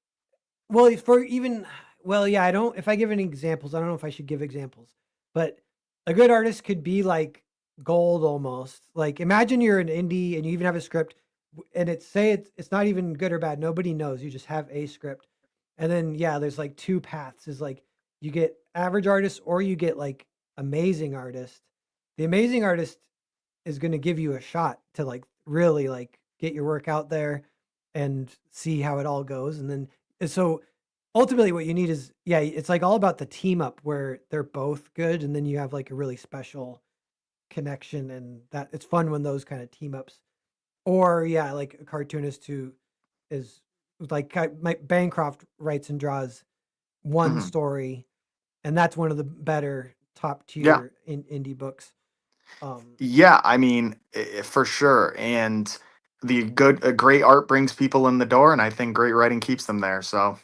well, for even, well, yeah, I don't, if I give any examples, I don't know if I should give examples, but a good artist could be like gold almost. Like, imagine you're an indie and you even have a script and it's not even good or bad. Nobody knows. You just have a script. And then, yeah, there's like two paths is like you get average artist or you get like amazing artist. The amazing artist is going to give you a shot to like really like get your work out there and see how it all goes. And so ultimately what you need is, yeah, it's like all about the team up where they're both good. And then you have like a really special connection, and that it's fun when those kind of team ups, or yeah, like a cartoonist who is like Mike Bancroft writes and draws one Mhm. story, and that's one of the better top Yeah. tier indie books. Um, Yeah, I mean, for sure. And great art brings people in the door, and I think great writing keeps them there. So,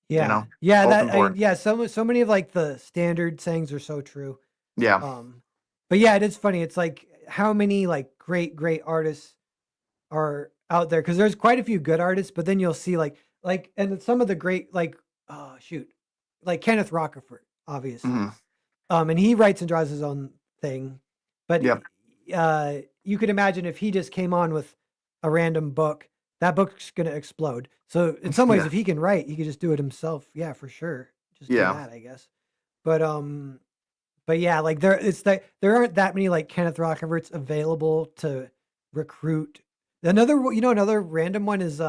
Yeah. Yeah, both that I important. yeah, so many of like the standard sayings are so true. Yeah. Um, but yeah, it is funny. It's like how many like great artists are out there, because there's quite a few good artists, but then you'll see like and some of the great like oh shoot, like Kenneth Rocafort, Hmm. obviously. And he writes and draws his own thing, but Yep. you could imagine if he just came on with a random book, that book's gonna explode. So in some ways, Yeah. if he can write, he could just do it himself. Yeah, for sure. Just do Yeah. that, I guess. But but yeah, like there aren't that many like Kenneth Rockaverts available to recruit. Another random one is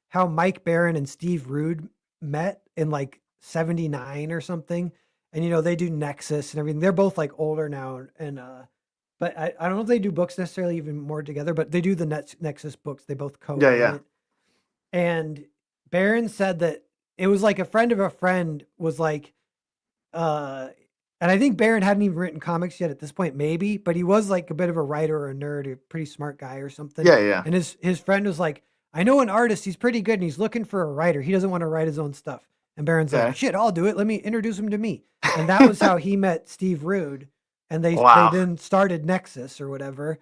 how Mike Barron and Steve Rude met in like 79 or something. And they do Nexus and everything. They're both like older now, and but I don't know if they do books necessarily even more together, but they do the Nexus books. They both Yeah. co-own Yeah. it. And Barron said that it was like a friend of a friend was like uh and I think Barron hadn't even written comics yet at this point, maybe, but he was like a bit of a writer or a nerd, a pretty smart guy or something. Yeah. Yeah. And his friend was like, I know an artist, he's pretty good and he's looking for a writer. He doesn't want to write his own stuff. And Barron's like, Okay. shit, I'll do it. Let me introduce him to me. And that was how he met Steve Rude. And they Wow. then started Nexus or whatever.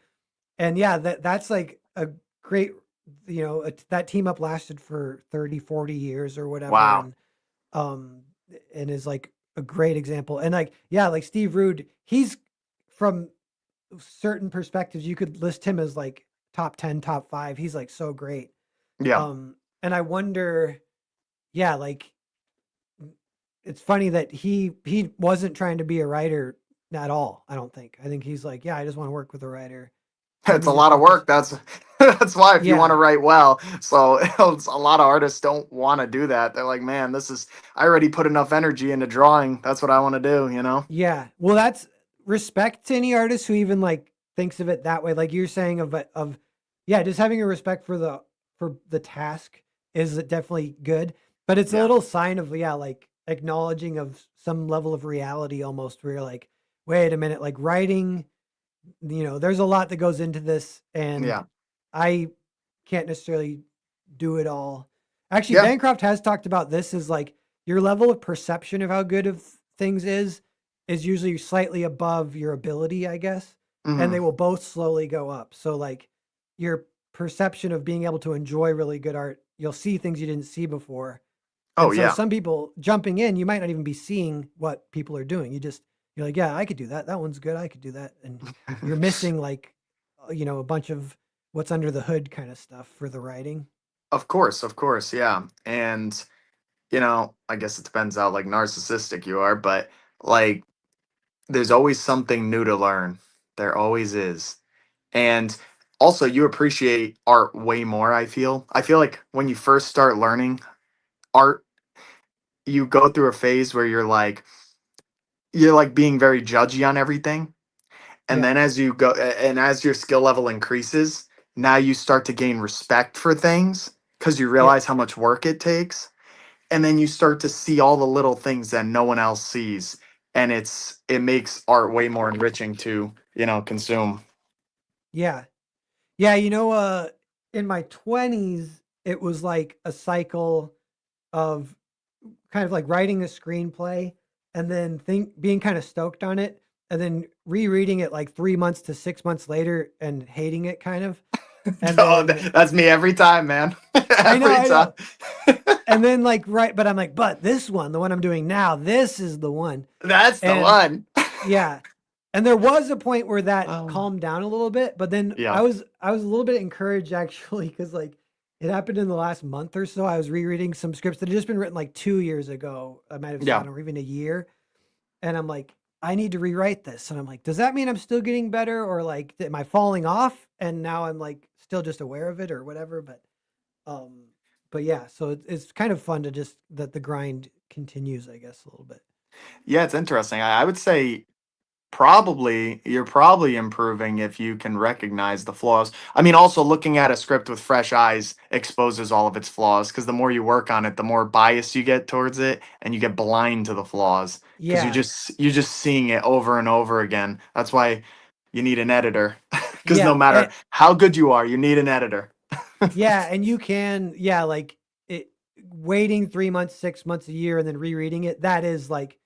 And yeah, that's like a great, that team up lasted for 30, 40 years or whatever. Wow. Um, and is like a great example. And like, yeah, like Steve Rude, he's from certain perspectives, you could list him as like top 10, top 5. He's like so great. Yeah. And I wonder, yeah, like it's funny that he wasn't trying to be a writer at all. I don't think. I think he's like, yeah, I just want to work with a writer. Let It's me a just lot of focus. work. That's why if you want Yeah. to write well, so a lot of artists don't want to do that. They're like, man, I already put enough energy into drawing. That's what I want to do. Yeah. Well, that's respect to any artist who even like thinks of it that way. Like you're saying of yeah, just having a respect for the task is definitely good. But it's a Yeah. little sign of, yeah, like acknowledging of some level of reality almost where you're like, wait a minute, like writing, there's a lot that goes into this and Yeah. I can't necessarily do it all. Actually, Yeah. Bancroft has talked about this as like your level of perception of how good of things is usually slightly above your ability, I guess. And Hmm. they will both slowly go up. So like your perception of being able to enjoy really good art, you'll see things you didn't see before. Oh And so yeah. some people jumping in, you might not even be seeing what people are doing. You're like, yeah, I could do that. That one's good. I could do that. And you're missing like, a bunch of what's under the hood kind of stuff for the writing. Of course, yeah. And I guess it depends how like narcissistic you are, but like there's always something new to learn. There always is. And also you appreciate art way more, I feel. I feel like when you first start learning art, you go through a phase where you're like being very judgy on everything. And Yeah. then as you go and as your skill level increases, now you start to gain respect for things because you Yeah. realize how much work it takes. And then you start to see all the little things that no one else sees. And it makes art way more enriching to, consume. Yeah. Yeah. In my 20s, it was like a cycle of kind of like writing a screenplay and then being kind of stoked on it and then rereading it like 3 months to 6 months later and hating it kind of. And Oh, then that's me every time, man. I know, Every I time. know. And then like, right. But I'm like, but this one, the one I'm doing now, this is the one. That's the And one. yeah. And there was a point where that Oh, calmed down a little bit, but then yeah. I was a little bit encouraged actually because like it happened in the last month or so. I was rereading some scripts that had just been written like 2 years ago. I might have said, Yeah. or even a year. And I'm like, I need to rewrite this. And I'm like, does that mean I'm still getting better or like am I falling off? And now I'm like still just aware of it or whatever. Um, but yeah, so it's kind of fun to just that the grind continues, I guess, a little bit. Yeah, it's interesting. I would say probably you're probably improving if you can recognize the flaws. I mean, also looking at a script with fresh eyes exposes all of its flaws because the more you work on it, the more bias you get towards it and you get blind to the flaws because you're Yeah. just seeing it over and over again. That's why you need an editor because no Yeah. matter how good you are, you need an editor. Yeah, and you can, yeah, like it waiting 3 months, 6 months, a year, and then rereading it, that is like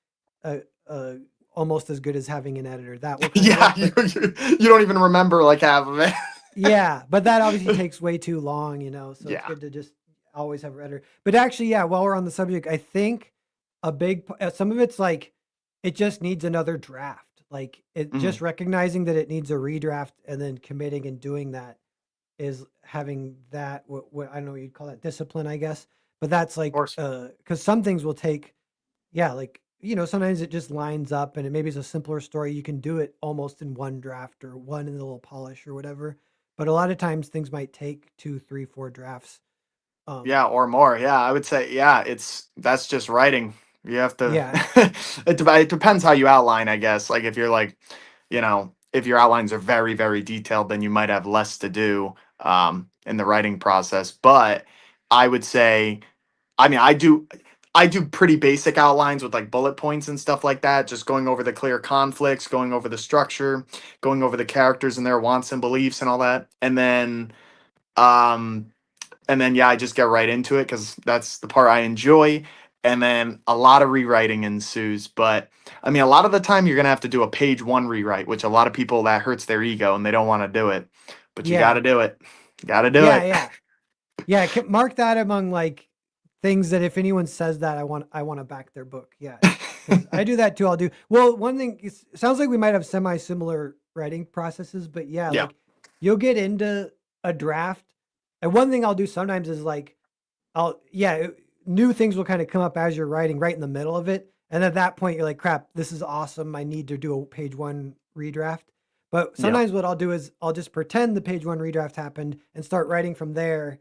a almost as good as having an editor. That will kind of Yeah, work. you, But you don't even remember like half of it. yeah, but that obviously takes way too long, so it's Yeah. good to just always have an editor. But actually, yeah, while we're on the subject, I think some of it's like it just needs another draft. Like it Mhm. just recognizing that it needs a redraft and then committing and doing that is having that what I don't know what you'd call that discipline, I guess. But that's Of like course. because some things will take, yeah, like sometimes it just lines up and it maybe it's a simpler story. You can do it almost in one draft or one in a little polish or whatever. But a lot of times things might take two, three, four drafts. Yeah, or more. Yeah, I would say yeah, that's just writing. You have to Yeah, it depends how you outline, I guess. Like if you're like, if your outlines are very, very detailed, then you might have less to do in the writing process. But I would say, I mean, I do pretty basic outlines with like bullet points and stuff like that, just going over the clear conflicts, going over the structure, going over the characters and their wants and beliefs and all that. Um and then yeah, I just get right into it because that's the part I enjoy. And then a lot of rewriting ensues. But I mean, a lot of the time you're gonna have to do a page one rewrite, which a lot of people that hurts their ego and they don't want to do it. But you got yeah, to do it. Got to do yeah, it. yeah, yeah. Mark that among like things that if anyone says that, I want to back their book. Yeah, because I do that too. I'll do well. One thing it sounds like we might have semi similar writing processes, but yeah, Yeah. like you'll get into a draft, and one thing I'll do sometimes is like new things will kind of come up as you're writing right in the middle of it. And at that point, you're like, crap, this is awesome. I need to do a page one redraft. But Yeah. sometimes what I'll do is I'll just pretend the page one redraft happened and start writing from there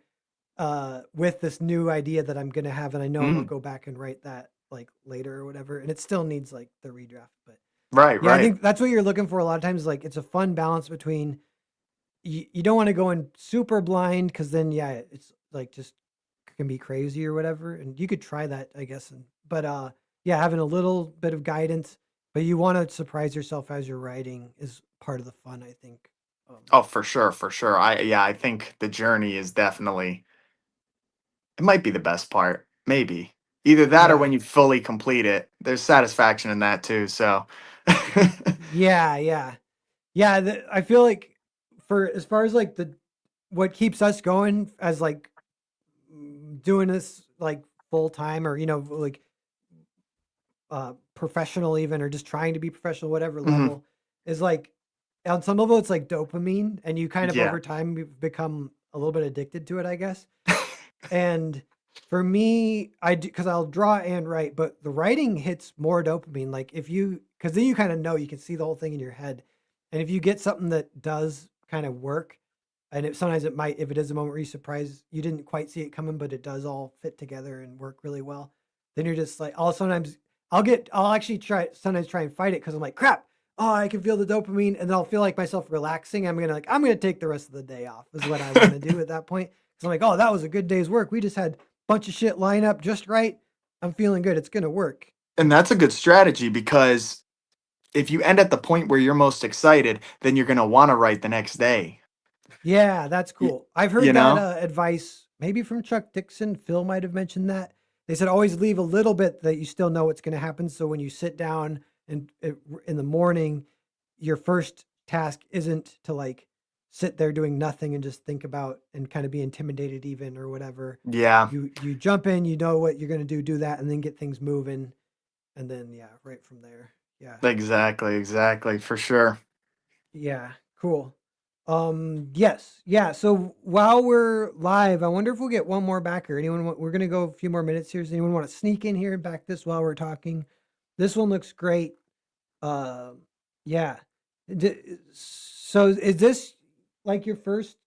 with this new idea that I'm going to have. And I know I'll Mhm. go back and write that like later or whatever. And it still needs like the redraft. But Right, yeah, I right. think that's what you're looking for a lot of times. Like it's a fun balance between you don't want to go in super blind because then, yeah, it's like just can be crazy or whatever. And you could try that, I guess. But yeah, having a little bit of guidance, but you want to surprise yourself as you're writing is part of the fun, I think. Oh, for sure, for sure. I think the journey is definitely it might be the best part. Maybe. Either that or Yeah. when you fully complete it. There's satisfaction in that too, so Yeah, yeah. Yeah, I feel like for as far as like the what keeps us going as like doing this like full time or like professional even or just trying to be professional whatever Mhm. level is like on some level it's like dopamine and you kind of Yeah. over time become a little bit addicted to it, I guess. And for me, I do because I'll draw and write, but the writing hits more dopamine. Like if you, because then you kind of know you can see the whole thing in your head, and if you get something that does kind of work, and sometimes it might, if it is a moment where you surprise, you didn't quite see it coming, but it does all fit together and work really well. Then you're just like, I'll sometimes, I'll actually sometimes try and fight it because I'm like, crap. Oh, I can feel the dopamine, and then I'll feel like myself relaxing. I'm gonna take the rest of the day off. Is what I want to do at that point. So I'm like, oh, that was a good day's work. We just had a bunch of shit line up just right. I'm feeling good. It's gonna work. And that's a good strategy because if you end at the point where you're most excited, then you're gonna want to write the next day. Yeah, that's Y- cool. I've you heard that know? advice maybe from Chuck Dixon. Phil might have mentioned that. They said always leave a little bit that you still know what's going to happen. So when you sit down and in the morning, your first task isn't to like sit there doing nothing and just think about and kind of be intimidated even or whatever. Yeah, You jump in, you know what you're going to do that, and then get things moving, and then yeah, right from there. Yeah. exactly, exactly, for sure. Yeah, cool. Yes, yeah. So while we're live, I wonder if we'll get one more backer. We're gonna go a few more minutes here. Does anyone want to sneak in here and back this while we're talking? This one looks great. Uh, yeah. So is this like your first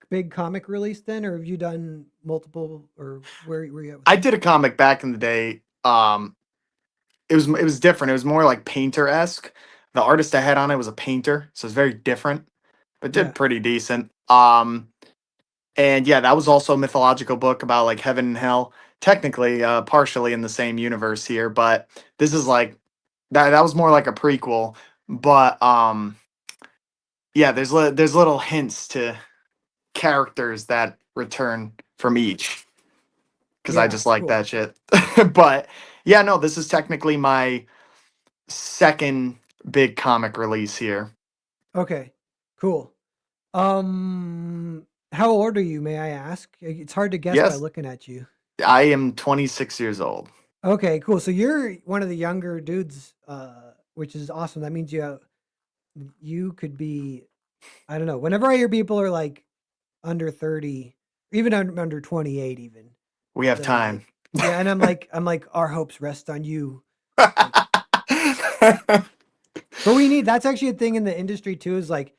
big comic release then, or have you done multiple, or where you at with I that? did a comic back in the day. It was different. It was more like painter-esque. The artist I had on it was a painter, so it's very different, but Yeah. did pretty decent. And yeah, that was also a mythological book about like heaven and hell. Technically, partially in the same universe here, but this is like that was more like a prequel. But yeah, there's little hints to characters that return from each because I Yeah. just like Cool. that shit. But yeah, no, this is technically my second big comic release here. Okay. Cool. How old are you, may I ask? It's hard to guess by Yes, looking at you. I am 26 years old. Okay, cool. So you're one of the younger dudes, which is awesome. That means you could be, I don't know. Whenever I hear people are like under 30, even under 28 even, We have then I'm time. like, yeah, and I'm like our hopes rest on you. Like, but we need that's actually a thing in the industry too is like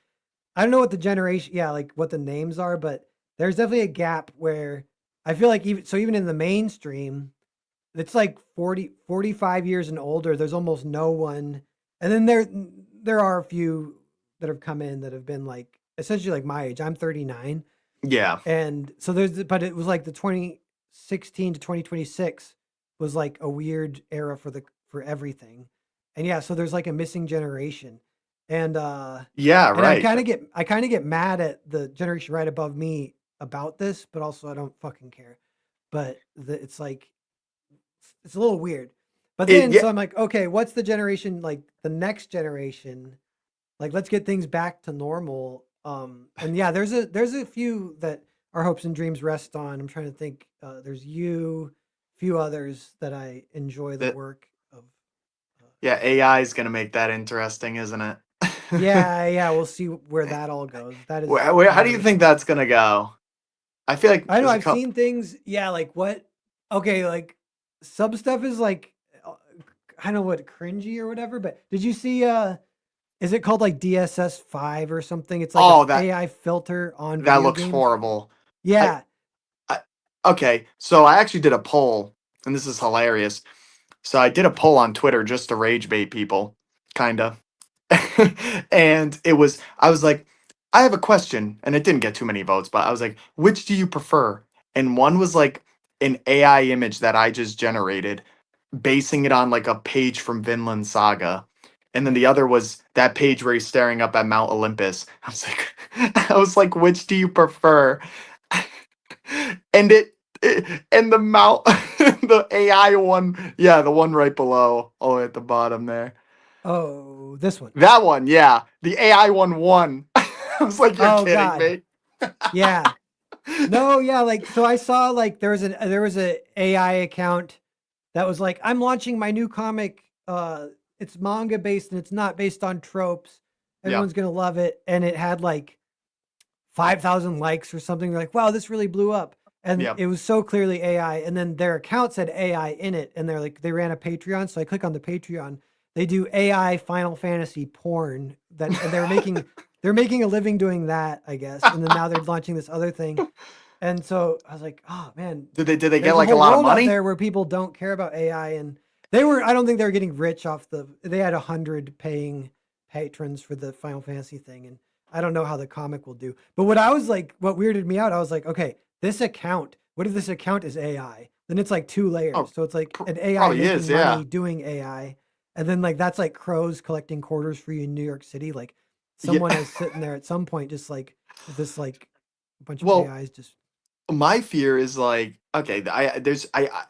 I don't know what the generation, yeah, like what the names are, but there's definitely a gap where I feel like even in the mainstream, it's like 45 years and older. There's almost no one. And then there are a few that have come in that have been like essentially like my age. I'm 39. Yeah. And so but it was like the 2016 to 2026 was like a weird era for everything. And yeah, so there's like a missing generation. And Yeah, and right. I kind of get mad at the generation right above me about this, but also I don't fucking care. But it's like it's a little weird. But It then yeah, so I'm like, okay, what's the generation like the next generation? Like let's get things back to normal. And yeah, there's a few that our hopes and dreams rest on. I'm trying to think. There's you, few others that I enjoy the that work of. yeah, AI is gonna make that interesting, isn't it? Yeah, yeah, we'll see where that all goes. That is How do you very think that's gonna go? I feel like I know there's a I've couple. seen things, yeah, like what okay, like some stuff is like I don't know what cringy or whatever, but did you see is it called like DSS 5 or something? It's like a Oh, AI filter on that video looks games. horrible. I, Yeah. I okay, so I actually did a poll, and this is hilarious. So I did a poll on Twitter just to rage bait people, kinda. And I was like, I have a question, and it didn't get too many votes, but I was like, which do you prefer? And one was like an AI image that I just generated basing it on like a page from Vinland Saga. And then the other was that page where he's staring up at Mount Olympus. I was like, which do you prefer? And and the Mount the AI one, yeah, the one right below, all the way at the bottom there. Oh, this one. That one, yeah. The AI one won. I was like, you're Oh kidding God. me. Yeah. No, yeah, like so I saw like there was a AI account that was like, I'm launching my new comic. It's manga based and it's not based on tropes. Yeah. Everyone's gonna love it. And it had like 5,000 likes or something. They're like, wow, this really blew up. And Yeah. it was so clearly AI. And then their account said AI in it. And they're like, they ran a Patreon. So I click on the Patreon. They do AI Final Fantasy porn and they're making a living doing that, I guess. And then now they're launching this other thing. And so I was like, oh man, Did they get there's a like a whole lot of world out money? there where people don't care about AI. And I don't think they were getting rich off they had 100 paying patrons for the Final Fantasy thing. And I don't know how the comic will do. But what weirded me out, I was like, okay, what if this account is AI? Then it's like two layers. Oh, So it's like an AI probably making is, yeah. money doing AI. And then like that's like crows collecting quarters for you in New York City. Like Yeah. someone is sitting there at some point, just like this like a bunch of Well, AIs just my fear is like, okay,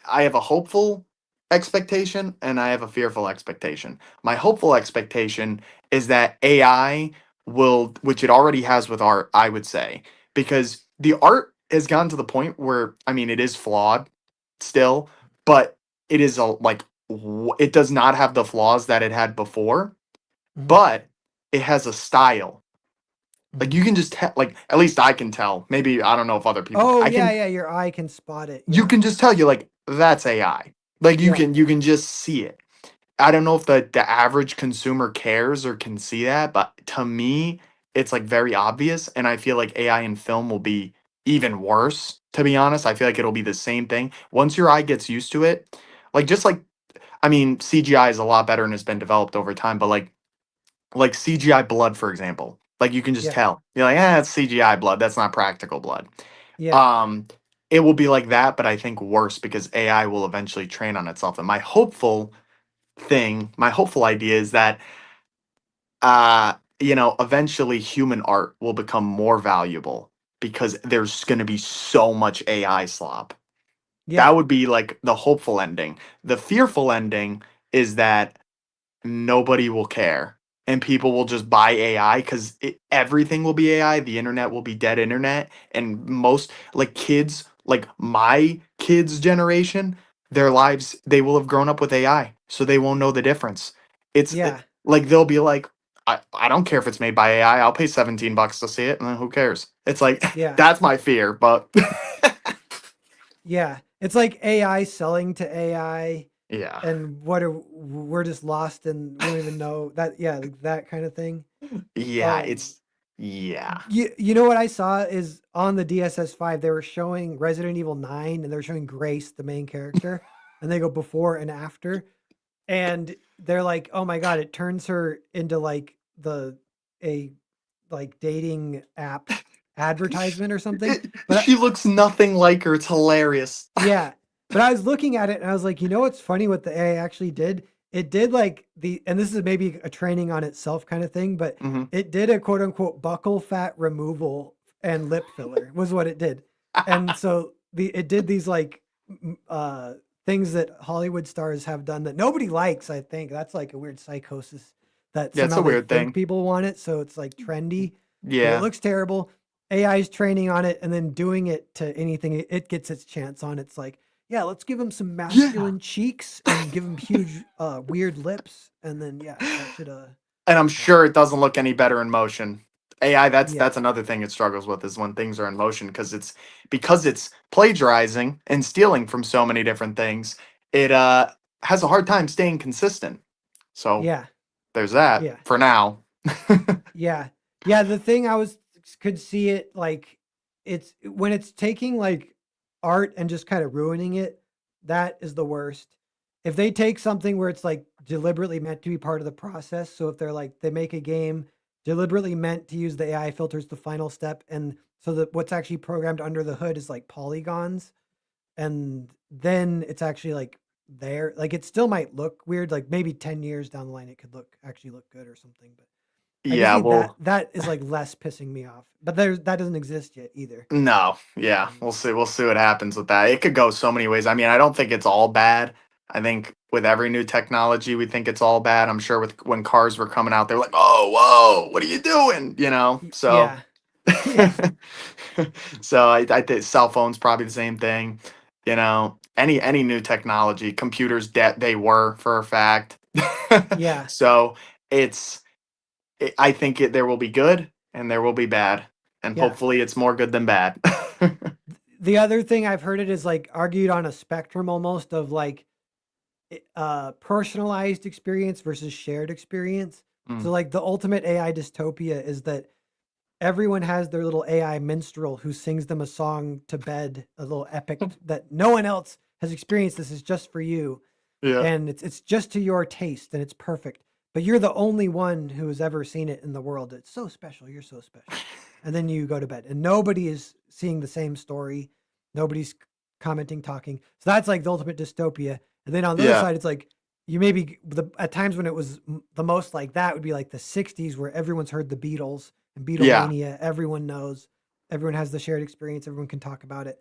I have a hopeful expectation and I have a fearful expectation. My hopeful expectation is that AI will, which it already has with art, I would say, because the art has gotten to the point where, I mean, it is flawed still, but it is it does not have the flaws that it had before, Mhm, but it has a style. Like mhm. you can just tell, like at least I can tell. Maybe I don't know if other people. Oh I yeah, can. yeah, your eye can spot it. You Yeah. can just tell you like that's AI. Like Yeah. you can just see it. I don't know if the average consumer cares or can see that, but to me, it's like very obvious. And I feel like AI in film will be even worse. To be honest, I feel like it'll be the same thing once your eye gets used to it. Like just like I mean, CGI is a lot better and has been developed over time, but like CGI blood, for example. Like you can just Yeah. tell. You're like, it's CGI blood. That's not practical blood. Yeah. Um, it will be like that, but I think worse because AI will eventually train on itself. And my hopeful idea is that eventually human art will become more valuable because there's gonna be so much AI slop. Yeah. That would be like the hopeful ending. The fearful ending is that nobody will care and people will just buy AI because everything will be AI. The internet will be dead internet, and most like kids, like my kids' generation, their lives they will have grown up with AI, so they won't know the difference. Yeah. Like they'll be like, I don't care if it's made by AI. I'll pay $17 to see it, and then who cares? It's like Yeah. that's my fear, but Yeah. It's like AI selling to AI yeah, and we're just lost and we don't even know that like that kind of thing. yeah, Um it's yeah. you know what I saw is on the DSS5 they were showing Resident Evil 9 and they were showing Grace, the main character, and they go before and after. And they're like, "Oh my god, it turns her into like a like dating app advertisement or something." But She looks nothing like her. It's hilarious. yeah, but I was looking at it and I was like, "You know what's funny what the AI actually did? It did like and this is maybe a training on itself kind of thing, but Mhm. it did a quote unquote buccal fat removal and lip filler was what it did." And so it did these like things that Hollywood stars have done that nobody likes, I think. That's like a weird psychosis that Yeah, it's somehow a they weird think thing. people want it, so it's like trendy, but it Yeah. looks terrible. AI's training on it and then doing it to anything it gets its chance on. It's like, yeah, let's give him some Yeah. masculine cheeks and give him huge weird lips and then yeah, that should And I'm uh sure it doesn't look any better in motion. AI, yeah. that's another thing it struggles with is when things are in motion because it's plagiarizing and stealing from so many different things, it has a hard time staying consistent. So Yeah. there's that Yeah. for now. Yeah. Yeah, the thing I was could see it like it's when it's taking like art and just kind of ruining it, that is the worst. If they take something where it's like deliberately meant to be part of the process, so if they're like they make a game deliberately meant to use the AI filters the final step and so that what's actually programmed under the hood is like polygons and then it's actually like there. Like it still might look weird. Like maybe 10 years down the line, it could actually look good or something. But I just Yeah, need well, that is like less pissing me off. But that doesn't exist yet either. no, yeah, Um, we'll see. We'll see what happens with that. It could go so many ways. I mean, I don't think it's all bad. I think with every new technology, we think it's all bad. I'm sure with when cars were coming out, they were like, "Oh, whoa, what are you doing?" You know. So, yeah. Yeah. so I think cell phones probably the same thing. You know, any new technology, computers that they were for a fact. Yeah. So it's I think there will be good and there will be bad, and Yeah. hopefully it's more good than bad. The other thing I've heard it is like argued on a spectrum almost of like personalized experience versus shared experience. So Mm, like the ultimate AI dystopia is that everyone has their little AI minstrel who sings them a song to bed, a little epic that no one else has experienced. This is just for you, yeah, and it's just to your taste, and it's perfect. But you're the only one who has ever seen it in the world. It's so special. You're so special. And then you go to bed, and nobody is seeing the same story. Nobody's commenting, talking. So that's like the ultimate dystopia. And then on the other yeah, side, it's like you maybe at times when it was the most like that would be like the '60s, where everyone's heard the Beatles and yeah, Beatlemania. Everyone knows. Everyone has the shared experience. Everyone can talk about it.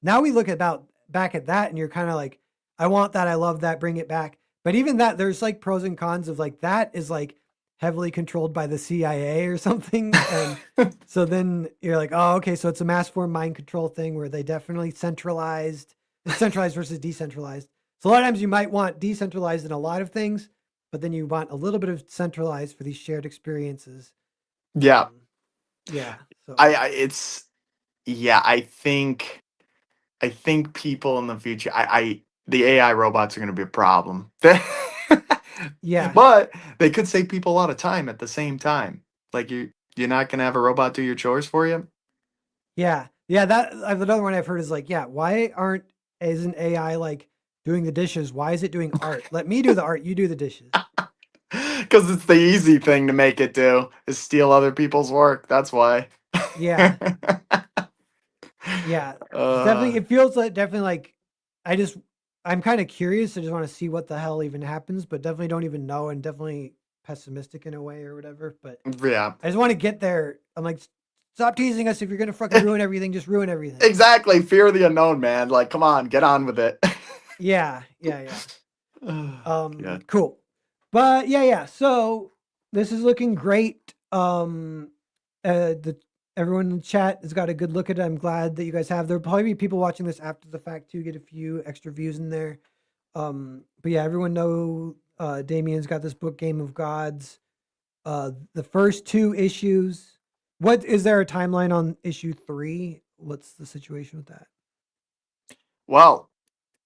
Now we look about back at that, and you're kind of like, I want that. I love that. Bring it back. But even that, there's like pros and cons of like that is like heavily controlled by the CIA or something. And so then you're like, oh, okay. So it's a mass form mind control thing where they definitely centralized. It's centralized versus decentralized. So a lot of times you might want decentralized in a lot of things, but then you want a little bit of centralized for these shared experiences. yeah. Yeah. So It's yeah. I think people in the future, the AI robots are going to be a problem, yeah. but they could save people a lot of time at the same time. Like you're not going to have a robot do your chores for you. Yeah. Yeah. That another one I've heard is like, yeah, why isn't AI like doing the dishes? Why is it doing art? Let me do the art. You do the dishes. Because it's the easy thing to make it do is steal other people's work. That's why. Yeah. Yeah. It's definitely, uh, it feels like definitely like, I just, I'm kind of curious. I just want to see what the hell even happens, but definitely don't even know and definitely pessimistic in a way or whatever. But yeah, I just want to get there. I'm like, stop teasing us. If you're going to fucking ruin everything, just ruin everything. exactly. Fear of the unknown, man. Like, come on, get on with it. Yeah. Yeah. Yeah. Yeah. Cool. But yeah, yeah. So this is looking great. The everyone in the chat has got a good look at it. I'm glad that you guys have. There'll probably be people watching this after the fact too, get a few extra views in there. But yeah, everyone know Damien's got this book, Game of Gods. The first two issues. What is there a timeline on issue 3? What's the situation with that? Well,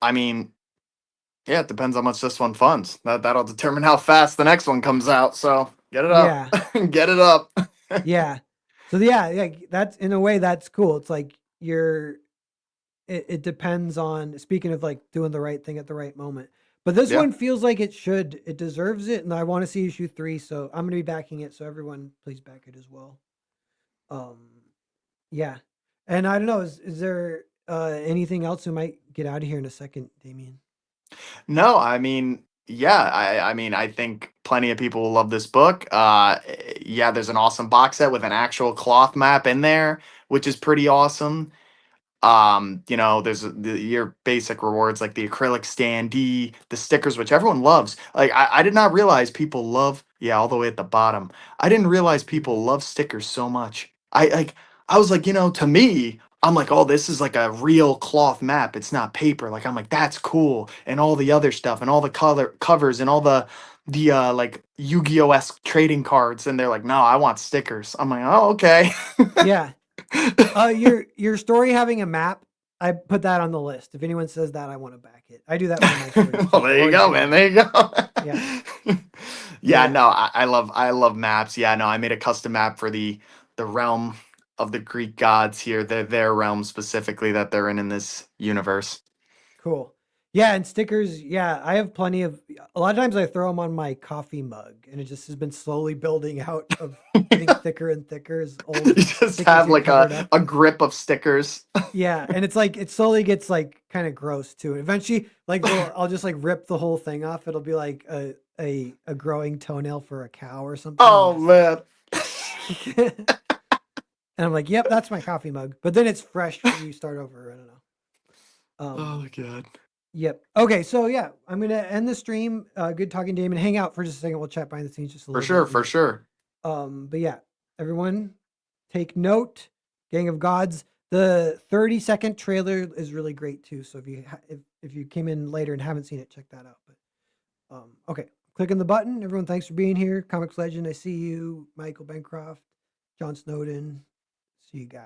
I mean, yeah, it depends how much this one funds. That'll determine how fast the next one comes out. So get it up, Yeah. get it up. Yeah. So yeah, yeah, that's in a way that's cool. It's like it depends on speaking of like doing the right thing at the right moment. But this Yeah. one feels like it deserves it, and I want to see issue 3, so I'm gonna be backing it. So everyone, please back it as well. Um, yeah, and I don't know, is there anything else we might get out of here in a second, Damien? No, I mean, yeah, I mean, I think plenty of people will love this book. Yeah, there's an awesome box set with an actual cloth map in there, which is pretty awesome. You know, there's your basic rewards like the acrylic standee, the stickers, which everyone loves. Like I did not realize people love, yeah, all the way at the bottom. I didn't realize people love stickers so much. I was like, you know, to me, I'm like, oh, this is like a real cloth map. It's not paper. Like I'm like, that's cool. And all the other stuff and all the color covers and all the like Yu-Gi-Oh esque trading cards. And they're like, no, I want stickers. I'm like, oh, okay. Yeah, your story having a map, I put that on the list. If anyone says that, I want to back it. I do that for my stories Well, too. I there you always go, do man. that. There you go. Yeah, Yeah, yeah, no, I love maps. Yeah, no, I made a custom map for the realm of the Greek gods here, their realm specifically that they're in this universe. cool. Yeah, and stickers. Yeah, I have plenty of. A lot of times I throw them on my coffee mug, and it just has been slowly building out of getting thicker and thicker as old You just stickers have get like covered up. a grip of stickers. Yeah, and it's like it slowly gets like kind of gross too. Eventually, like I'll just like rip the whole thing off. It'll be like a growing toenail for a cow or something. Oh man. And I'm like, yep, that's my coffee mug. But then it's fresh when you start over. I don't know. Oh god. Yep. Okay, so yeah, I'm gonna end the stream. Good talking, Damon. Hang out for just a second. We'll chat behind the scenes just a For little sure, bit. for sure. But yeah, everyone, take note. Gang of Gods. The 30-second trailer is really great too. So if you came in later and haven't seen it, check that out. But okay, clicking the button. Everyone, thanks for being here. Comics Legend. I see you, Michael Bancroft, John Snowden. See you guys.